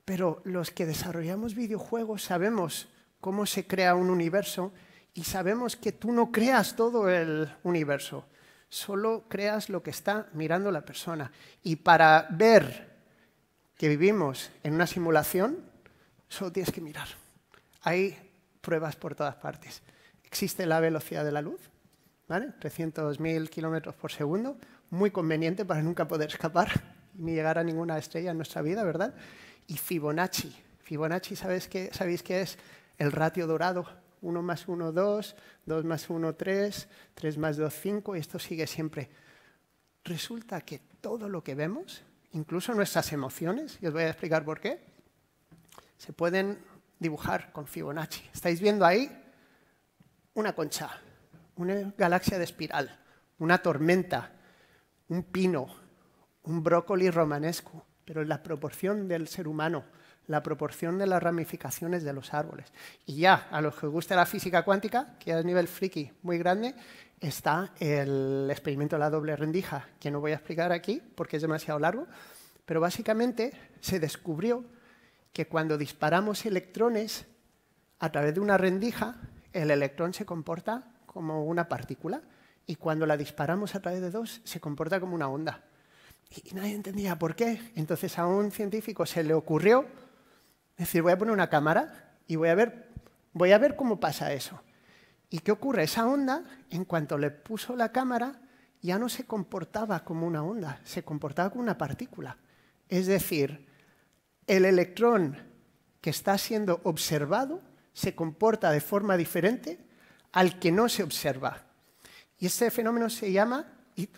Pero los que desarrollamos videojuegos sabemos cómo se crea un universo y sabemos que tú no creas todo el universo, solo creas lo que está mirando la persona. Y para ver que vivimos en una simulación, solo tienes que mirar. Hay pruebas por todas partes. Existe la velocidad de la luz, ¿vale? 300.000 kilómetros por segundo, muy conveniente para nunca poder escapar ni llegar a ninguna estrella en nuestra vida, ¿verdad? Y Fibonacci. Fibonacci, ¿sabéis qué es? El ratio dorado. 1 más 1, 2, 2 más 1, 3, 3 más 2, 5, y esto sigue siempre. Resulta que todo lo que vemos, incluso nuestras emociones, y os voy a explicar por qué, se pueden dibujar con Fibonacci. ¿Estáis viendo ahí? Una concha, una galaxia de espiral, una tormenta, un pino, un brócoli romanesco, pero en la proporción del ser humano, la proporción de las ramificaciones de los árboles. Y ya, a los que os guste la física cuántica, que es a nivel friki muy grande, está el experimento de la doble rendija, que no voy a explicar aquí porque es demasiado largo, pero básicamente se descubrió que cuando disparamos electrones a través de una rendija, el electrón se comporta como una partícula y cuando la disparamos a través de 2 se comporta como una onda. Y nadie entendía por qué. Entonces a un científico se le ocurrió decir, voy a poner una cámara y voy a ver cómo pasa eso. ¿Y qué ocurre? Esa onda, en cuanto le puso la cámara, ya no se comportaba como una onda, se comportaba como una partícula. Es decir, el electrón que está siendo observado se comporta de forma diferente al que no se observa. Y este fenómeno se llama, y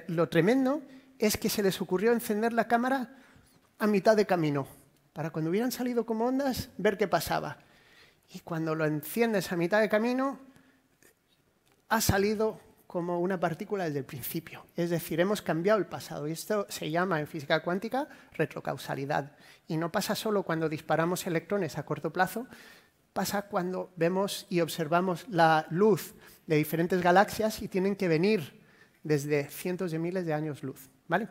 lo tremendo es que se les ocurrió encender la cámara a mitad de camino, para cuando hubieran salido como ondas, ver qué pasaba. Y cuando lo enciendes a mitad de camino, ha salido como una partícula desde el principio. Es decir, hemos cambiado el pasado. Y esto se llama en física cuántica retrocausalidad. Y no pasa solo cuando disparamos electrones a corto plazo, pasa cuando vemos y observamos la luz de diferentes galaxias y tienen que venir desde cientos de miles de años luz, ¿vale?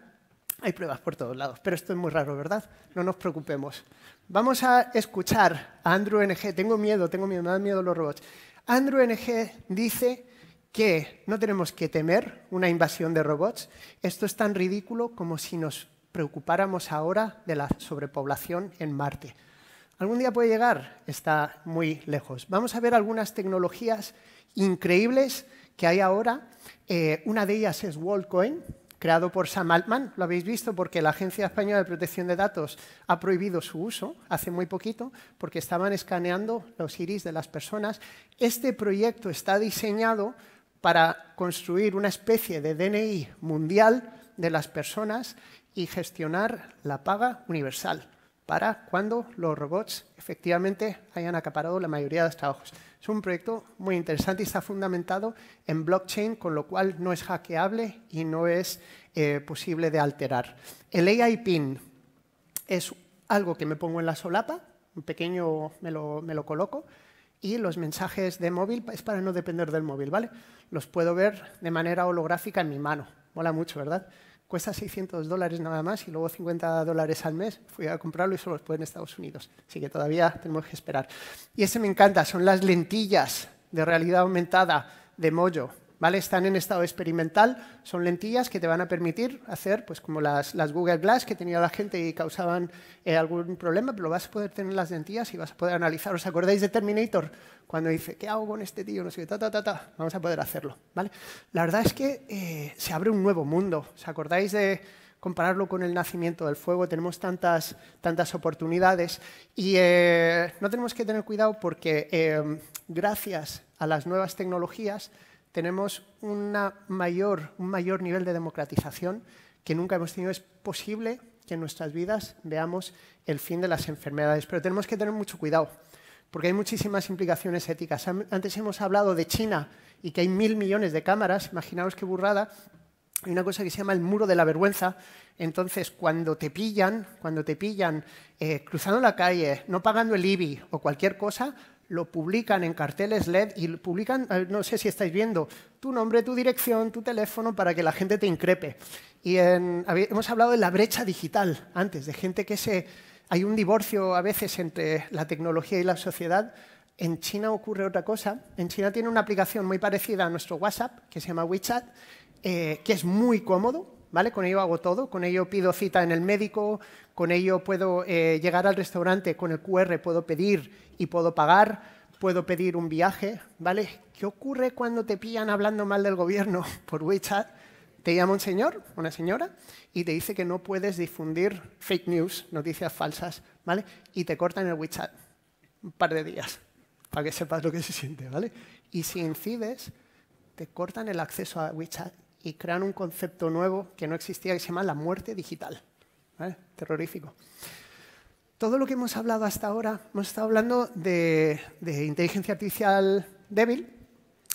Hay pruebas por todos lados, pero esto es muy raro, ¿verdad? No nos preocupemos. Vamos a escuchar a Andrew NG. Tengo miedo, me dan miedo los robots. Andrew NG dice que no tenemos que temer una invasión de robots. Esto es tan ridículo como si nos preocupáramos ahora de la sobrepoblación en Marte. ¿Algún día puede llegar? Está muy lejos. Vamos a ver algunas tecnologías increíbles que hay ahora. Una de ellas es WorldCoin, creado por Sam Altman, lo habéis visto porque la Agencia Española de Protección de Datos ha prohibido su uso hace muy poquito porque estaban escaneando los iris de las personas. Este proyecto está diseñado para construir una especie de DNI mundial de las personas y gestionar la paga universal para cuando los robots efectivamente hayan acaparado la mayoría de los trabajos. Es un proyecto muy interesante y está fundamentado en blockchain, con lo cual no es hackeable y no es posible de alterar. El AI PIN es algo que me pongo en la solapa, un pequeño me lo coloco, y los mensajes de móvil es para no depender del móvil, ¿vale? Los puedo ver de manera holográfica en mi mano. Mola mucho, ¿verdad? Cuesta $600 nada más y luego $50 al mes. Fui a comprarlo y solo los puedo en Estados Unidos. Así que todavía tenemos que esperar. Y ese me encanta, son las lentillas de realidad aumentada de Mojo. ¿Vale? Están en estado experimental, son lentillas que te van a permitir hacer pues, como las Google Glass que tenía la gente y causaban algún problema, pero vas a poder tener las lentillas y vas a poder analizar. ¿Os acordáis de Terminator? Cuando dice, ¿qué hago con este tío? No sé qué, vamos a poder hacerlo. ¿Vale? La verdad es que se abre un nuevo mundo. ¿Os acordáis de compararlo con el nacimiento del fuego? Tenemos tantas oportunidades y no tenemos que tener cuidado porque gracias a las nuevas tecnologías tenemos un mayor nivel de democratización que nunca hemos tenido. Es posible que en nuestras vidas veamos el fin de las enfermedades, pero tenemos que tener mucho cuidado, porque hay muchísimas implicaciones éticas. Antes hemos hablado de China y que hay 1.000 millones de cámaras, imaginaos qué burrada. Hay una cosa que se llama el muro de la vergüenza. Entonces, cuando te pillan cruzando la calle, no pagando el IBI o cualquier cosa, lo publican en carteles LED y publican, no sé si estáis viendo, tu nombre, tu dirección, tu teléfono para que la gente te increpe. Y hemos hablado de la brecha digital antes, de gente que hay un divorcio a veces entre la tecnología y la sociedad. En China ocurre otra cosa. En China tiene una aplicación muy parecida a nuestro WhatsApp, que se llama WeChat, que es muy cómodo, ¿vale? Con ello hago todo, con ello pido cita en el médico, con ello puedo llegar al restaurante, con el QR puedo pedir y puedo pagar, puedo pedir un viaje, ¿vale? ¿Qué ocurre cuando te pillan hablando mal del gobierno por WeChat? Te llama un señor, una señora, y te dice que no puedes difundir fake news, noticias falsas, ¿vale? Y te cortan el WeChat un par de días, para que sepas lo que se siente, ¿vale? Y si incides, te cortan el acceso a WeChat y crean un concepto nuevo que no existía, que se llama la muerte digital, ¿vale? Terrorífico. Todo lo que hemos hablado hasta ahora, hemos estado hablando de inteligencia artificial débil,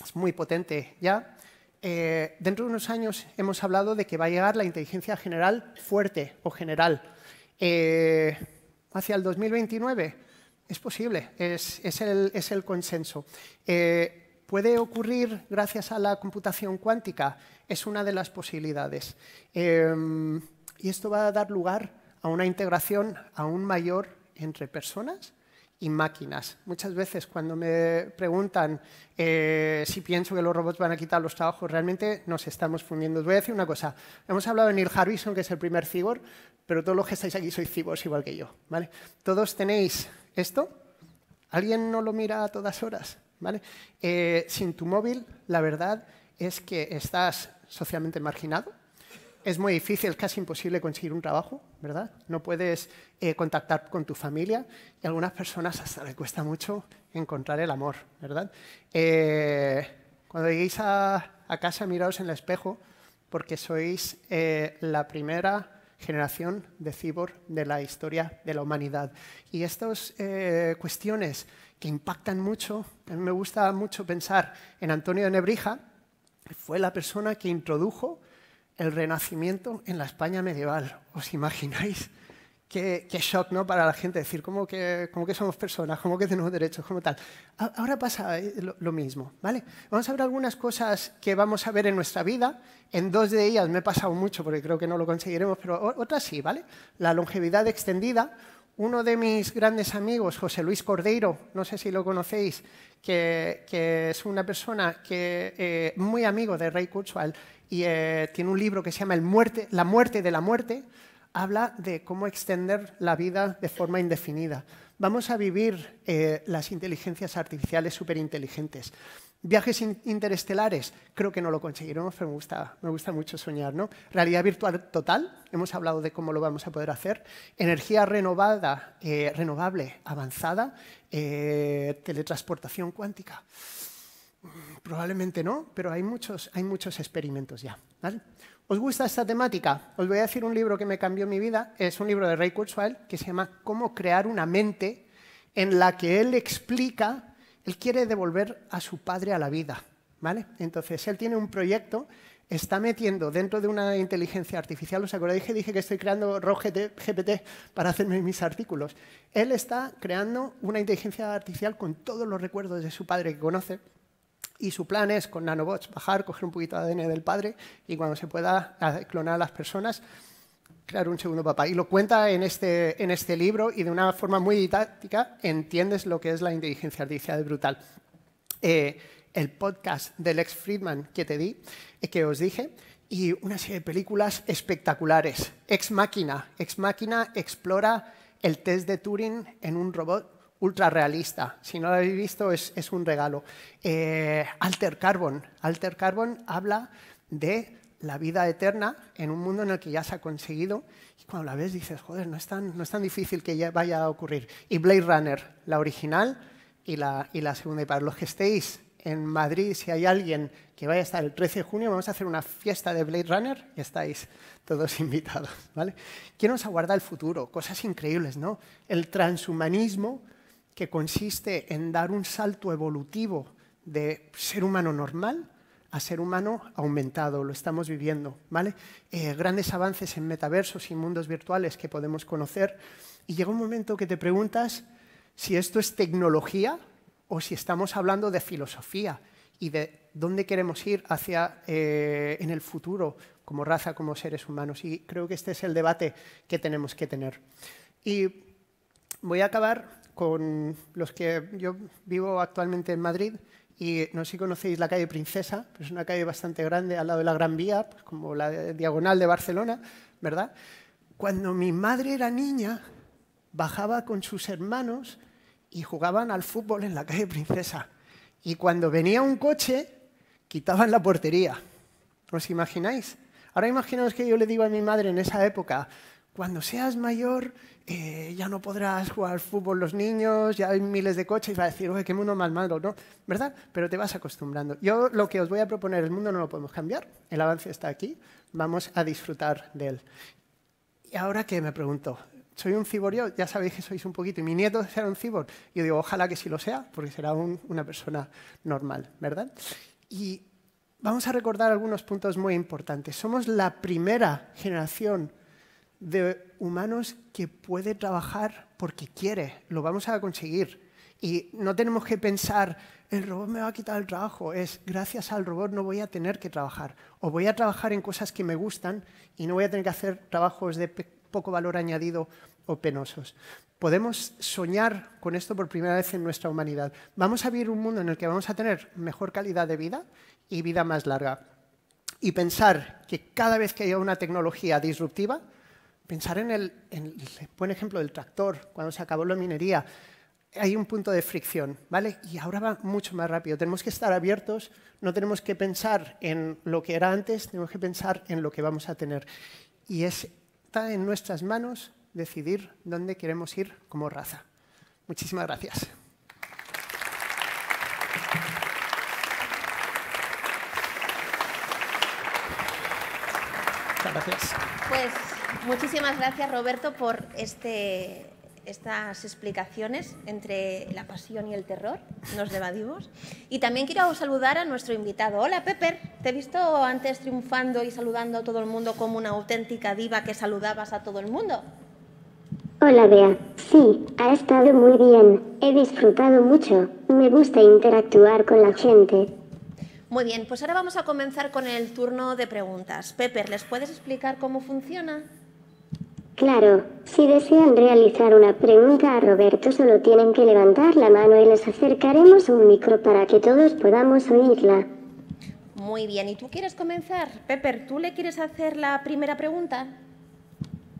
es muy potente ya. Dentro de unos años hemos hablado de que va a llegar la inteligencia general fuerte o general. Hacia el 2029 es posible, es el consenso. ¿Puede ocurrir gracias a la computación cuántica? Es una de las posibilidades. Y esto va a dar lugar a una integración aún mayor entre personas y máquinas. Muchas veces cuando me preguntan si pienso que los robots van a quitar los trabajos, realmente nos estamos fundiendo. Os voy a decir una cosa. Hemos hablado de Neil Harbisson, que es el primer cyborg, pero todos los que estáis aquí sois cyborgs igual que yo, ¿vale? Todos tenéis esto. ¿Alguien no lo mira a todas horas? ¿Vale? Sin tu móvil, la verdad es que estás socialmente marginado. Es muy difícil, es casi imposible conseguir un trabajo, ¿verdad? No puedes contactar con tu familia y a algunas personas hasta les cuesta mucho encontrar el amor, ¿verdad? Cuando lleguéis a casa, miraos en el espejo porque sois la primera generación de cyborg de la historia de la humanidad. Y estas cuestiones que impactan mucho, a mí me gusta mucho pensar en Antonio de Nebrija, que fue la persona que introdujo el Renacimiento en la España medieval. ¿Os imagináis? Qué shock, ¿no? Para la gente decir, ¿cómo que somos personas? ¿Cómo que tenemos derechos? ¿Cómo tal? Ahora pasa lo mismo, ¿vale? Vamos a ver algunas cosas que vamos a ver en nuestra vida. En 2 de ellas me he pasado mucho porque creo que no lo conseguiremos, pero otras sí, ¿vale? La longevidad extendida. Uno de mis grandes amigos, José Luis Cordeiro, no sé si lo conocéis, que es una persona que muy amigo de Ray Kurzweil y tiene un libro que se llama La muerte de la muerte, habla de cómo extender la vida de forma indefinida. Vamos a vivir las inteligencias artificiales superinteligentes. Viajes interestelares, creo que no lo conseguiremos, pero me gusta mucho soñar, ¿no? Realidad virtual total, hemos hablado de cómo lo vamos a poder hacer. Energía renovable avanzada, teletransportación cuántica. Probablemente no, pero hay muchos experimentos ya, ¿vale? ¿Os gusta esta temática? Os voy a decir un libro que me cambió mi vida. Es un libro de Ray Kurzweil que se llama Cómo crear una mente, en la que él explica. Él quiere devolver a su padre a la vida, ¿vale? Entonces, él tiene un proyecto, está metiendo dentro de una inteligencia artificial. ¿Os acordáis que dije que estoy creando GPT para hacerme mis artículos? Él está creando una inteligencia artificial con todos los recuerdos de su padre que conoce, y su plan es, con nanobots, bajar, coger un poquito de ADN del padre y cuando se pueda clonar a las personas, crear un segundo papá. Y lo cuenta en este libro y de una forma muy didáctica entiendes lo que es la inteligencia artificial, es brutal. El podcast de Lex Fridman que os dije, y una serie de películas espectaculares. Ex Machina explora el test de Turing en un robot ultra realista. Si no lo habéis visto, es un regalo. Alter Carbon habla de la vida eterna en un mundo en el que ya se ha conseguido, y cuando la ves dices, joder, no es tan difícil que ya vaya a ocurrir. Y Blade Runner, la original y la segunda. Y para los que estéis en Madrid, si hay alguien que vaya a estar el 13 de junio, vamos a hacer una fiesta de Blade Runner y estáis todos invitados, ¿vale? ¿Quién nos aguarda el futuro? Cosas increíbles, ¿no? El transhumanismo, que consiste en dar un salto evolutivo de ser humano normal a ser humano aumentado, lo estamos viviendo, ¿vale? Grandes avances en metaversos y mundos virtuales que podemos conocer, y llega un momento que te preguntas si esto es tecnología o si estamos hablando de filosofía y de dónde queremos ir hacia en el futuro como raza, como seres humanos. Y creo que este es el debate que tenemos que tener. Y voy a acabar con los que yo vivo actualmente en Madrid. Y no sé si conocéis la calle Princesa, pero es una calle bastante grande al lado de la Gran Vía, pues como la diagonal de Barcelona, ¿verdad? Cuando mi madre era niña, bajaba con sus hermanos y jugaban al fútbol en la calle Princesa. Y cuando venía un coche, quitaban la portería. ¿Os imagináis? Ahora imaginaos que yo le digo a mi madre en esa época, cuando seas mayor, ya no podrás jugar al fútbol los niños, ya hay miles de coches, y va a decir, oye, qué mundo más malo, ¿no? ¿Verdad? Pero te vas acostumbrando. Yo lo que os voy a proponer, el mundo no lo podemos cambiar, el avance está aquí, vamos a disfrutar de él. Y ahora que me pregunto, ¿soy un cibor yo? Ya sabéis que sois un poquito, y mi nieto será un cibor. Yo digo, ojalá que sí lo sea, porque será una persona normal, ¿verdad? Y vamos a recordar algunos puntos muy importantes. Somos la primera generación de humanos que puede trabajar porque quiere, lo vamos a conseguir. Y no tenemos que pensar, el robot me va a quitar el trabajo, es gracias al robot no voy a tener que trabajar, o voy a trabajar en cosas que me gustan y no voy a tener que hacer trabajos de poco valor añadido o penosos. Podemos soñar con esto por primera vez en nuestra humanidad. Vamos a vivir un mundo en el que vamos a tener mejor calidad de vida y vida más larga. Y pensar que cada vez que haya una tecnología disruptiva, pensar en el buen ejemplo del tractor, cuando se acabó la minería, hay un punto de fricción, ¿vale? Y ahora va mucho más rápido. Tenemos que estar abiertos, no tenemos que pensar en lo que era antes, tenemos que pensar en lo que vamos a tener. Y está en nuestras manos decidir dónde queremos ir como raza. Muchísimas gracias. Muchas gracias. Pues muchísimas gracias, Roberto, por estas explicaciones entre la pasión y el terror. Nos debatimos. Y también quiero saludar a nuestro invitado. Hola, Pepper. Te he visto antes triunfando y saludando a todo el mundo como una auténtica diva que saludabas a todo el mundo. Hola, Bea. Sí, ha estado muy bien. He disfrutado mucho. Me gusta interactuar con la gente. Muy bien, pues ahora vamos a comenzar con el turno de preguntas. Pepper, ¿les puedes explicar cómo funciona? Claro, si desean realizar una pregunta a Roberto solo tienen que levantar la mano y les acercaremos un micro para que todos podamos oírla. Muy bien, ¿y tú quieres comenzar? Pepper, ¿tú le quieres hacer la primera pregunta?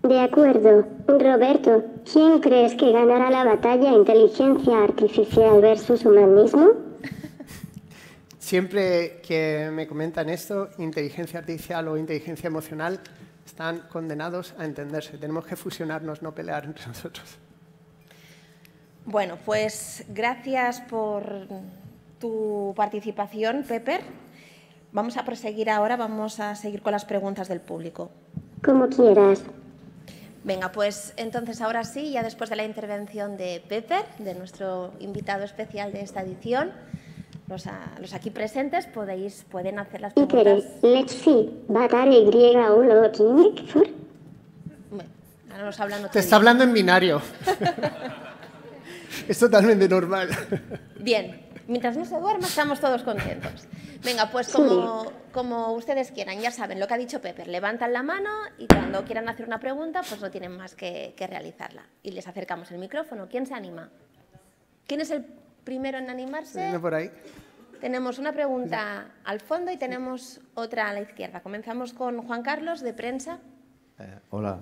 De acuerdo. Roberto, ¿quién crees que ganará la batalla inteligencia artificial versus humanismo? Siempre que me comentan esto, inteligencia artificial o inteligencia emocional, están condenados a entenderse. Tenemos que fusionarnos, no pelear entre nosotros. Bueno, pues gracias por tu participación, Pepper. Vamos a proseguir ahora, vamos a seguir con las preguntas del público. Como quieras. Venga, pues entonces ahora sí, ya después de la intervención de Pepper, de nuestro invitado especial de esta edición, los aquí presentes pueden hacer las preguntas. Let's see. Batare Y uno Kinect. Bueno, ahora nos hablan otro Te está día. hablando en binario. Es totalmente normal. Bien, mientras no se duerma estamos todos contentos. Venga, pues como ustedes quieran, ya saben lo que ha dicho Pepper, levantan la mano y cuando quieran hacer una pregunta pues no tienen más que realizarla. Y les acercamos el micrófono. ¿Quién se anima? ¿Quién es el primero en animarse? Viene por ahí. Tenemos una pregunta al fondo y tenemos otra a la izquierda. Comenzamos con Juan Carlos, de Prensa. Hola,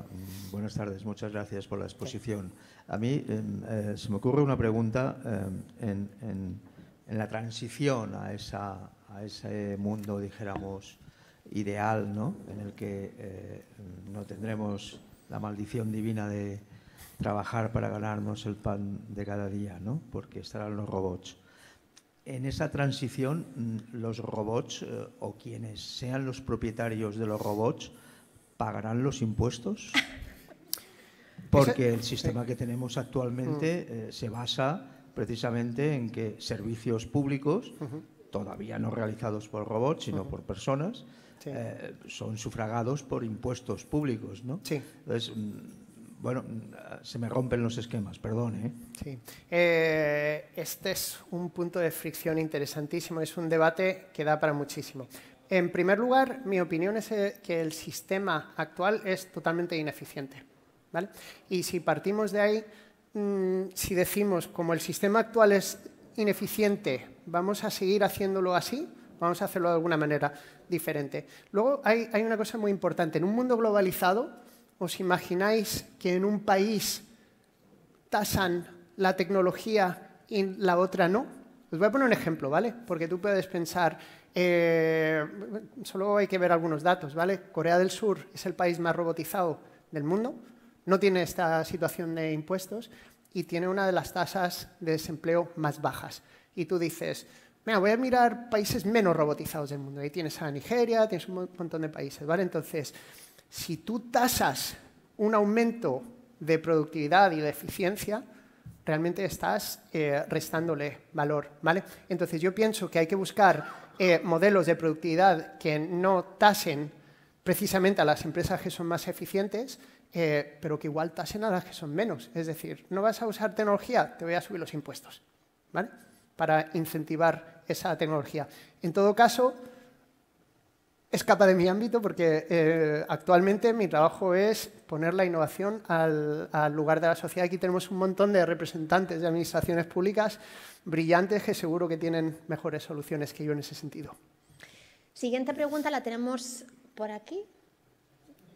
buenas tardes. Muchas gracias por la exposición. A mí se me ocurre una pregunta en la transición a ese mundo, dijéramos, ideal, ¿no? En el que no tendremos la maldición divina de trabajar para ganarnos el pan de cada día, ¿no? Porque estarán los robots. En esa transición, los robots o quienes sean los propietarios de los robots ¿pagarán los impuestos? Porque el sistema que tenemos actualmente se basa precisamente en que servicios públicos, todavía no realizados por robots, sino por personas, son sufragados por impuestos públicos, ¿no? Sí. Entonces, bueno, se me rompen los esquemas, perdón, ¿eh? Sí. Este es un punto de fricción interesantísimo, es un debate que da para muchísimo. En primer lugar, mi opinión es que el sistema actual es totalmente ineficiente, ¿vale? Y si partimos de ahí, si decimos, como el sistema actual es ineficiente, vamos a seguir haciéndolo así, vamos a hacerlo de alguna manera diferente. Luego hay una cosa muy importante. En un mundo globalizado, ¿os imagináis que en un país tasan la tecnología y la otra no? Os voy a poner un ejemplo, ¿vale? Porque tú puedes pensar, solo hay que ver algunos datos, ¿vale? Corea del Sur es el país más robotizado del mundo, no tiene esta situación de impuestos y tiene una de las tasas de desempleo más bajas. Y tú dices, mira, voy a mirar países menos robotizados del mundo. Ahí tienes a Nigeria, tienes un montón de países, ¿vale? Entonces, si tú tasas un aumento de productividad y de eficiencia, realmente estás restándole valor, ¿vale? Entonces, yo pienso que hay que buscar modelos de productividad que no tasen precisamente a las empresas que son más eficientes, pero que igual tasen a las que son menos. Es decir, no vas a usar tecnología, te voy a subir los impuestos, ¿vale? Para incentivar esa tecnología. En todo caso, escapa de mi ámbito porque actualmente mi trabajo es poner la innovación al lugar de la sociedad. Aquí tenemos un montón de representantes de administraciones públicas brillantes que seguro que tienen mejores soluciones que yo en ese sentido. Siguiente pregunta la tenemos por aquí.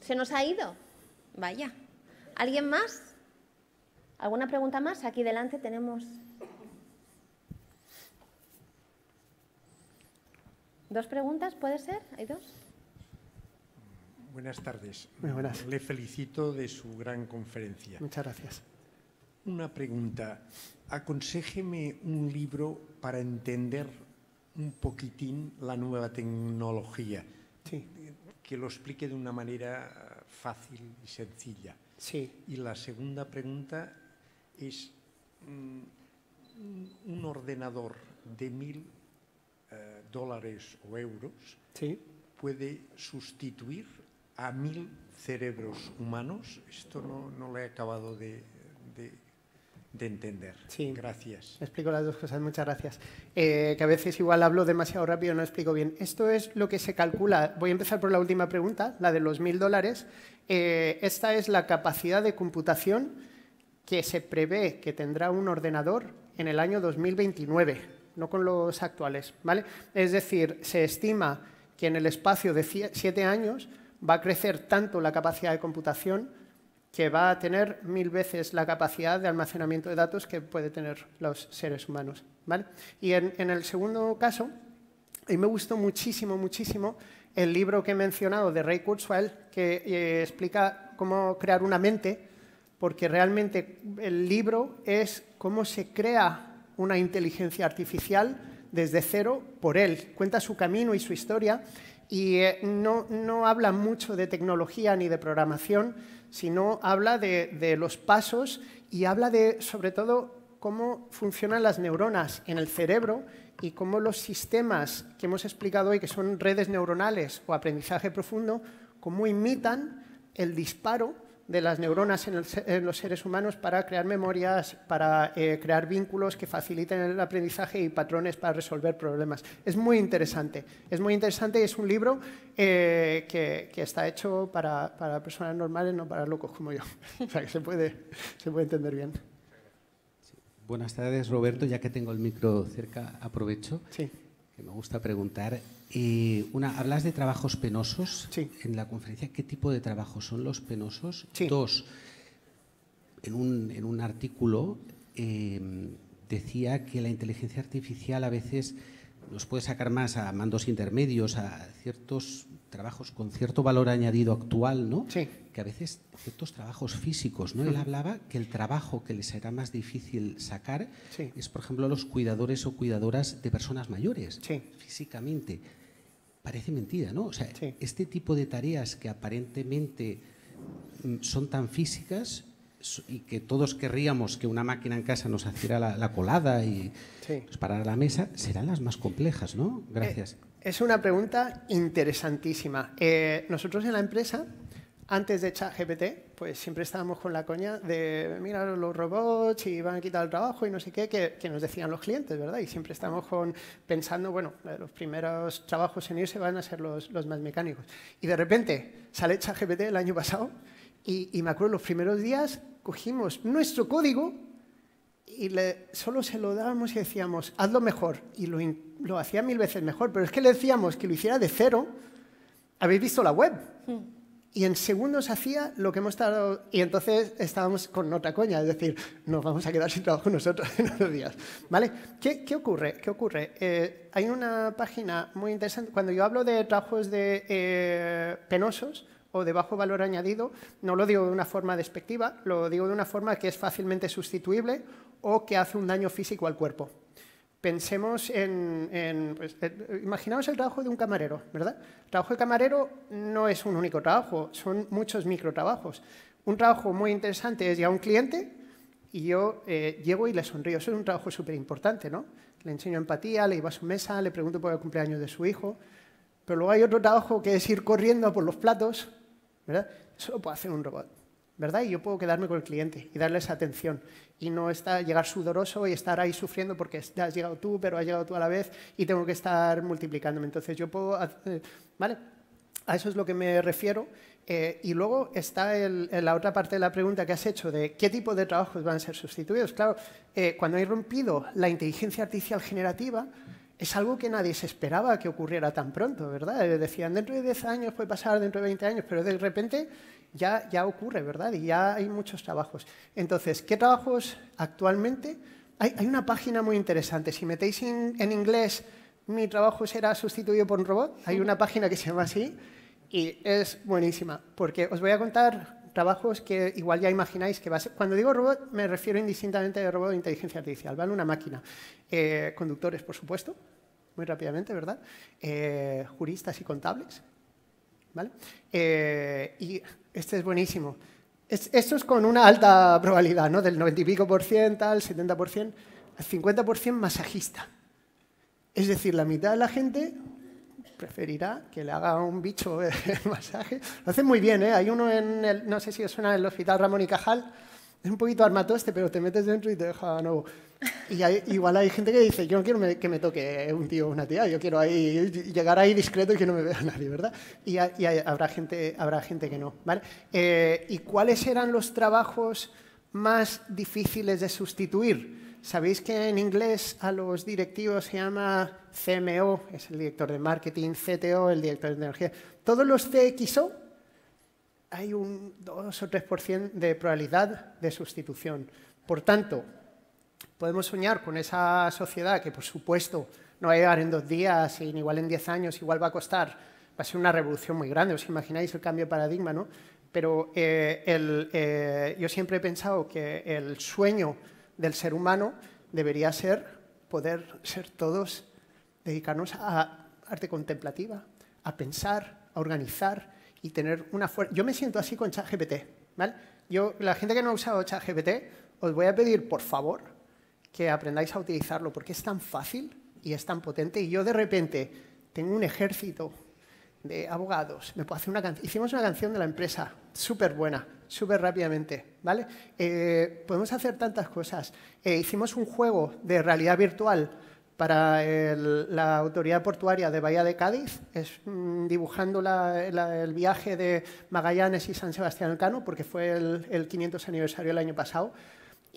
¿Se nos ha ido? Vaya. ¿Alguien más? ¿Alguna pregunta más? Aquí delante tenemos dos preguntas, ¿puede ser? ¿Hay dos? Buenas tardes. Muy buenas. Le felicito de su gran conferencia. Muchas gracias. Una pregunta. Aconséjeme un libro para entender un poquitín la nueva tecnología. Sí. Que lo explique de una manera fácil y sencilla. Sí. Y la segunda pregunta es, un ordenador de $1000 o euros Sí. puede sustituir a 1000 cerebros humanos. Esto no lo he acabado de entender. Sí. Gracias. Explico las dos cosas, muchas gracias. Que a veces igual hablo demasiado rápido, no explico bien. Esto es lo que se calcula. Voy a empezar por la última pregunta, la de los $1000. Esta es la capacidad de computación que se prevé que tendrá un ordenador en el año 2029, no con los actuales, ¿vale? Es decir, se estima que en el espacio de 7 años va a crecer tanto la capacidad de computación que va a tener 1000 veces la capacidad de almacenamiento de datos que puede tener los seres humanos, ¿vale? Y en el segundo caso, a mí me gustó muchísimo, muchísimo el libro que he mencionado de Ray Kurzweil, que explica cómo crear una mente, porque realmente el libro es cómo se crea una inteligencia artificial desde cero por él. Cuenta su camino y su historia y no habla mucho de tecnología ni de programación, sino habla de los pasos y habla de, sobre todo, cómo funcionan las neuronas en el cerebro y cómo los sistemas que hemos explicado hoy, que son redes neuronales o aprendizaje profundo, cómo imitan el disparo de las neuronas en los seres humanos para crear memorias, para crear vínculos que faciliten el aprendizaje y patrones para resolver problemas. Es muy interesante y es un libro que está hecho para personas normales, no para locos como yo. O sea, que se puede entender bien. Sí. Buenas tardes, Roberto. Ya que tengo el micro cerca, aprovecho. Sí. Que me gusta preguntar. Hablas de trabajos penosos. Sí. En la conferencia, ¿qué tipo de trabajos son los penosos? Sí. 2, en un artículo decía que la inteligencia artificial a veces nos puede sacar más a mandos intermedios, a ciertos trabajos con cierto valor añadido actual, ¿no? Sí. Que a veces ciertos trabajos físicos, ¿no? Él hablaba que el trabajo que les será más difícil sacar Sí. es, por ejemplo, los cuidadores o cuidadoras de personas mayores, Sí. físicamente. Parece mentira, ¿no? O sea, Sí. este tipo de tareas que aparentemente son tan físicas y que todos querríamos que una máquina en casa nos hiciera la colada y Sí. nos parara la mesa, serán las más complejas, ¿no? Gracias. Es una pregunta interesantísima. Nosotros en la empresa, antes de ChatGPT, pues siempre estábamos con la coña de, mira, los robots y van a quitar el trabajo y no sé qué, que nos decían los clientes, ¿verdad? Y siempre estamos pensando, bueno, los primeros trabajos en irse van a ser los más mecánicos. Y de repente sale ChatGPT el año pasado y me acuerdo los primeros días cogimos nuestro código y solo se lo dábamos y decíamos, hazlo mejor. Y lo hacía 1000 veces mejor, pero es que le decíamos que lo hiciera de cero. ¿Habéis visto la web? Y en segundos hacía lo que hemos tardado. Y entonces estábamos con otra coña, es decir, nos vamos a quedar sin trabajo nosotros en unos días. ¿Vale? ¿Qué ocurre? Hay una página muy interesante. Cuando yo hablo de trabajos penosos o de bajo valor añadido, no lo digo de una forma despectiva, lo digo de una forma que es fácilmente sustituible o que hace un daño físico al cuerpo. Pensemos imaginaos el trabajo de un camarero, ¿verdad? El trabajo de camarero no es un único trabajo, son muchos microtrabajos. Un trabajo muy interesante es llegar a un cliente y yo llego y le sonrío. Eso es un trabajo súper importante, ¿no? Le enseño empatía, le llevo a su mesa, le pregunto por el cumpleaños de su hijo. Pero luego hay otro trabajo que es ir corriendo por los platos, ¿verdad? Eso lo puede hacer un robot, ¿verdad? Y yo puedo quedarme con el cliente y darle esa atención y no llegar sudoroso y estar ahí sufriendo porque has llegado tú, pero has llegado tú a la vez y tengo que estar multiplicándome. Entonces yo puedo, ¿vale? A eso es lo que me refiero. Y luego está la otra parte de la pregunta que has hecho de qué tipo de trabajos van a ser sustituidos. Claro, cuando ha irrumpido la inteligencia artificial generativa, es algo que nadie se esperaba que ocurriera tan pronto, ¿verdad? Decían, dentro de 10 años puede pasar, dentro de 20 años, pero de repente ya ocurre, ¿verdad? Y ya hay muchos trabajos. Entonces, ¿qué trabajos actualmente? Hay una página muy interesante. Si metéis en inglés, mi trabajo será sustituido por un robot, hay una página que se llama así y es buenísima, porque os voy a contar trabajos que igual ya imagináis que va a ser. Cuando digo robot, me refiero indistintamente a robot de inteligencia artificial, ¿vale? Una máquina. Conductores, por supuesto, muy rápidamente, ¿verdad? Juristas y contables, ¿vale? Y este es buenísimo. Esto es con una alta probabilidad, ¿no? Del 90 y pico %, al 70%, al 50% masajista. Es decir, la mitad de la gente preferirá que le haga un bicho el masaje. Lo hacen muy bien, ¿eh? Hay uno no sé si os suena, en el Hospital Ramón y Cajal. Es un poquito armatoste, pero te metes dentro y te deja nuevo. Y igual hay gente que dice, yo no quiero que me toque un tío o una tía, yo quiero llegar ahí discreto y que no me vea nadie, ¿verdad? Y habrá gente que no, ¿vale? ¿Y cuáles eran los trabajos más difíciles de sustituir? ¿Sabéis que en inglés a los directivos se llama CMO, es el director de marketing, CTO, el director de energía? Todos los CXO hay un 2 o 3% de probabilidad de sustitución. Por tanto, podemos soñar con esa sociedad que, por supuesto, no va a llegar en 2 días y igual en 10 años, igual va a costar, va a ser una revolución muy grande, os imagináis el cambio de paradigma, ¿no? Pero yo siempre he pensado que el sueño del ser humano debería ser poder ser todos, dedicarnos a arte contemplativa, a pensar, a organizar y tener una fuerza. Yo me siento así con ChatGPT, ¿vale? La gente que no ha usado ChatGPT, os voy a pedir, por favor, que aprendáis a utilizarlo, porque es tan fácil y es tan potente. Y yo, de repente, tengo un ejército de abogados. Me puedo hacer una canción. Hicimos una canción de la empresa, súper buena, súper rápidamente, ¿vale? Podemos hacer tantas cosas. Hicimos un juego de realidad virtual para la autoridad portuaria de Bahía de Cádiz, dibujando el viaje de Magallanes y San Sebastián Elcano, porque fue el 500 aniversario del año pasado,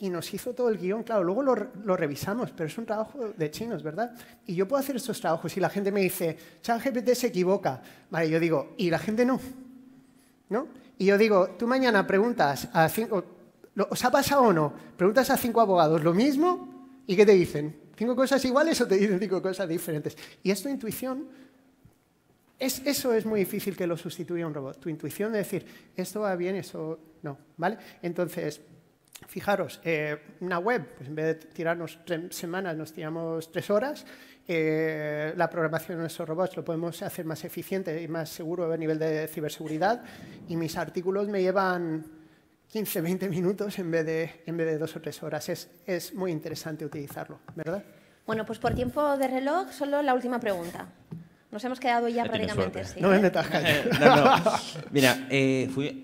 y nos hizo todo el guión. Claro, luego lo revisamos, pero es un trabajo de chinos, ¿verdad? Y yo puedo hacer estos trabajos y la gente me dice, ChatGPT se equivoca. Vale, yo digo, y la gente no, ¿no? Y yo digo, tú mañana preguntas a 5, ¿os ha pasado o no? Preguntas a 5 abogados lo mismo y ¿qué te dicen? ¿5 cosas iguales o te dicen 5 cosas diferentes? Y es tu intuición. Eso es muy difícil que lo sustituya un robot. Tu intuición de decir, esto va bien, eso no, ¿vale? Entonces, fijaros, una web, pues en vez de tirarnos 3 semanas, nos tiramos 3 horas. La programación de nuestros robots lo podemos hacer más eficiente y más seguro a nivel de ciberseguridad. Y mis artículos me llevan 15, 20 minutos en vez de 2 o 3 horas. Es muy interesante utilizarlo, ¿verdad? Bueno, pues por tiempo de reloj, solo la última pregunta. Nos hemos quedado ya prácticamente. Sí, no me metas caña. No. Mira,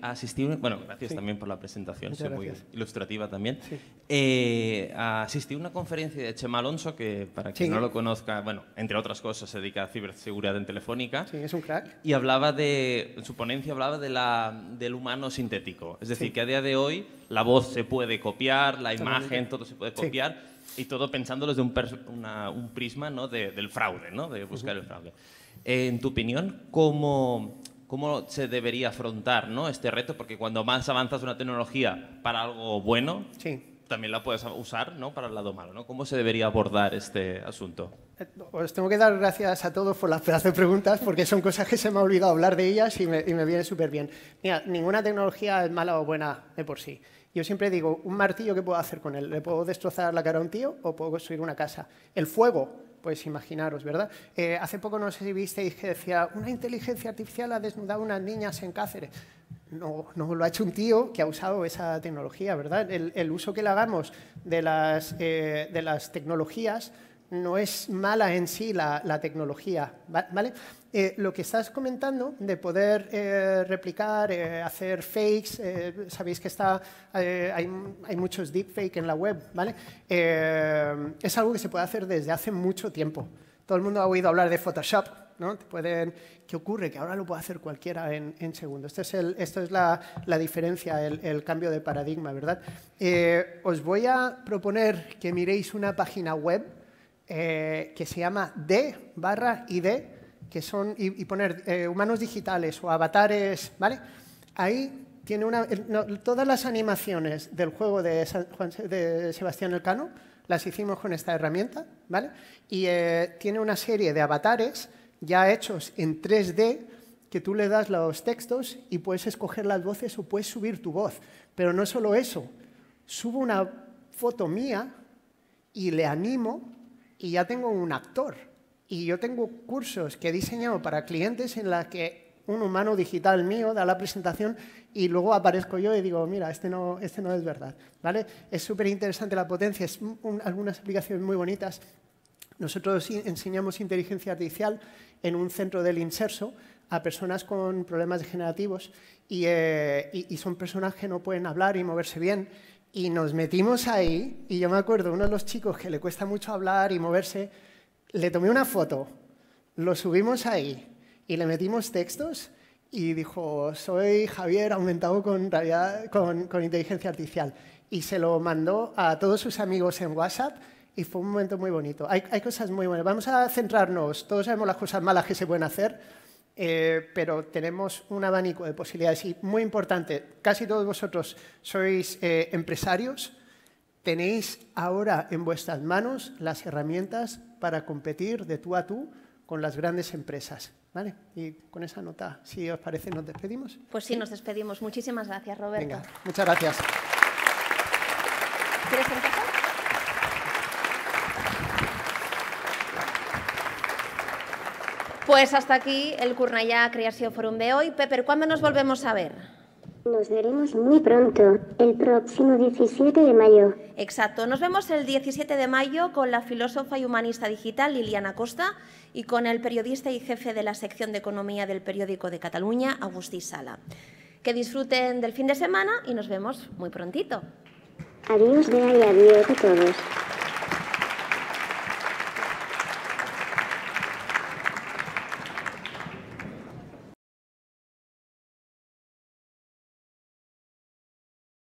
asistí, bueno, gracias también por la presentación, Muchas muy gracias. ilustrativa también. Sí. Asistí a una conferencia de Chema Alonso, que para quien no lo conozca, bueno, entre otras cosas se dedica a ciberseguridad en Telefónica. Sí, es un crack. Y en su ponencia hablaba del humano sintético. Es decir, que a día de hoy la voz se puede copiar, la imagen, todo se puede copiar, y todo pensándolo desde un prisma, ¿no? del fraude, ¿no? De buscar el fraude. En tu opinión, ¿cómo se debería afrontar, ¿no? este reto? Porque cuando más avanzas una tecnología para algo bueno, también la puedes usar, ¿no? para el lado malo, ¿no? ¿Cómo se debería abordar este asunto? Os tengo que dar gracias a todos por las pedazos de preguntas, porque son cosas que se me ha olvidado hablar de ellas y me viene súper bien. Mira, ninguna tecnología es mala o buena de por sí. Yo siempre digo, un martillo, ¿qué puedo hacer con él? ¿Le puedo destrozar la cara a un tío o puedo construir una casa? El fuego, pues imaginaros, ¿verdad? Hace poco no sé si visteis que decía, una inteligencia artificial ha desnudado a unas niñas en Cáceres. No lo ha hecho un tío que ha usado esa tecnología, ¿verdad? El uso que le hagamos de las tecnologías no es mala en sí la tecnología, ¿vale? Lo que estás comentando de poder replicar, hacer fakes, sabéis que hay muchos deepfakes en la web, ¿vale? Es algo que se puede hacer desde hace mucho tiempo. Todo el mundo ha oído hablar de Photoshop, ¿no? ¿Qué ocurre? Que ahora lo puede hacer cualquiera en segundos. Esto es la diferencia, el cambio de paradigma, ¿verdad? Os voy a proponer que miréis una página web que se llama D/ID, que son, y poner humanos digitales o avatares, ¿vale? Ahí tiene todas las animaciones del juego de Sebastián Elcano las hicimos con esta herramienta, ¿vale? Y tiene una serie de avatares ya hechos en 3D que tú le das los textos y puedes escoger las voces o puedes subir tu voz. Pero no solo eso, subo una foto mía y le animo y ya tengo un actor. Y yo tengo cursos que he diseñado para clientes en la que un humano digital mío da la presentación y luego aparezco yo y digo, mira, este no es verdad, ¿vale? Es súper interesante la potencia, algunas aplicaciones muy bonitas. Nosotros enseñamos inteligencia artificial en un centro del Inserso a personas con problemas degenerativos y son personas que no pueden hablar y moverse bien. Y nos metimos ahí y yo me acuerdo, uno de los chicos que le cuesta mucho hablar y moverse, le tomé una foto, lo subimos ahí y le metimos textos y dijo, soy Javier aumentado con inteligencia artificial. Y se lo mandó a todos sus amigos en WhatsApp y fue un momento muy bonito. Hay cosas muy buenas. Vamos a centrarnos, todos sabemos las cosas malas que se pueden hacer, pero tenemos un abanico de posibilidades y muy importante, casi todos vosotros sois empresarios, tenéis ahora en vuestras manos las herramientas para competir de tú a tú con las grandes empresas. ¿Vale? Y con esa nota, si os parece, nos despedimos. Pues sí, nos despedimos. Muchísimas gracias, Roberto. Venga, muchas gracias. ¿Quieres empezar? Pues hasta aquí el Cornellà Creació Forum de hoy. Pepe, ¿cuándo nos volvemos a ver? Nos veremos muy pronto, el próximo 17 de mayo. Exacto. Nos vemos el 17 de mayo con la filósofa y humanista digital Liliana Costa y con el periodista y jefe de la sección de Economía del Periódico de Cataluña, Agustí Sala. Que disfruten del fin de semana y nos vemos muy prontito. Adiós, Bea, y adiós a todos.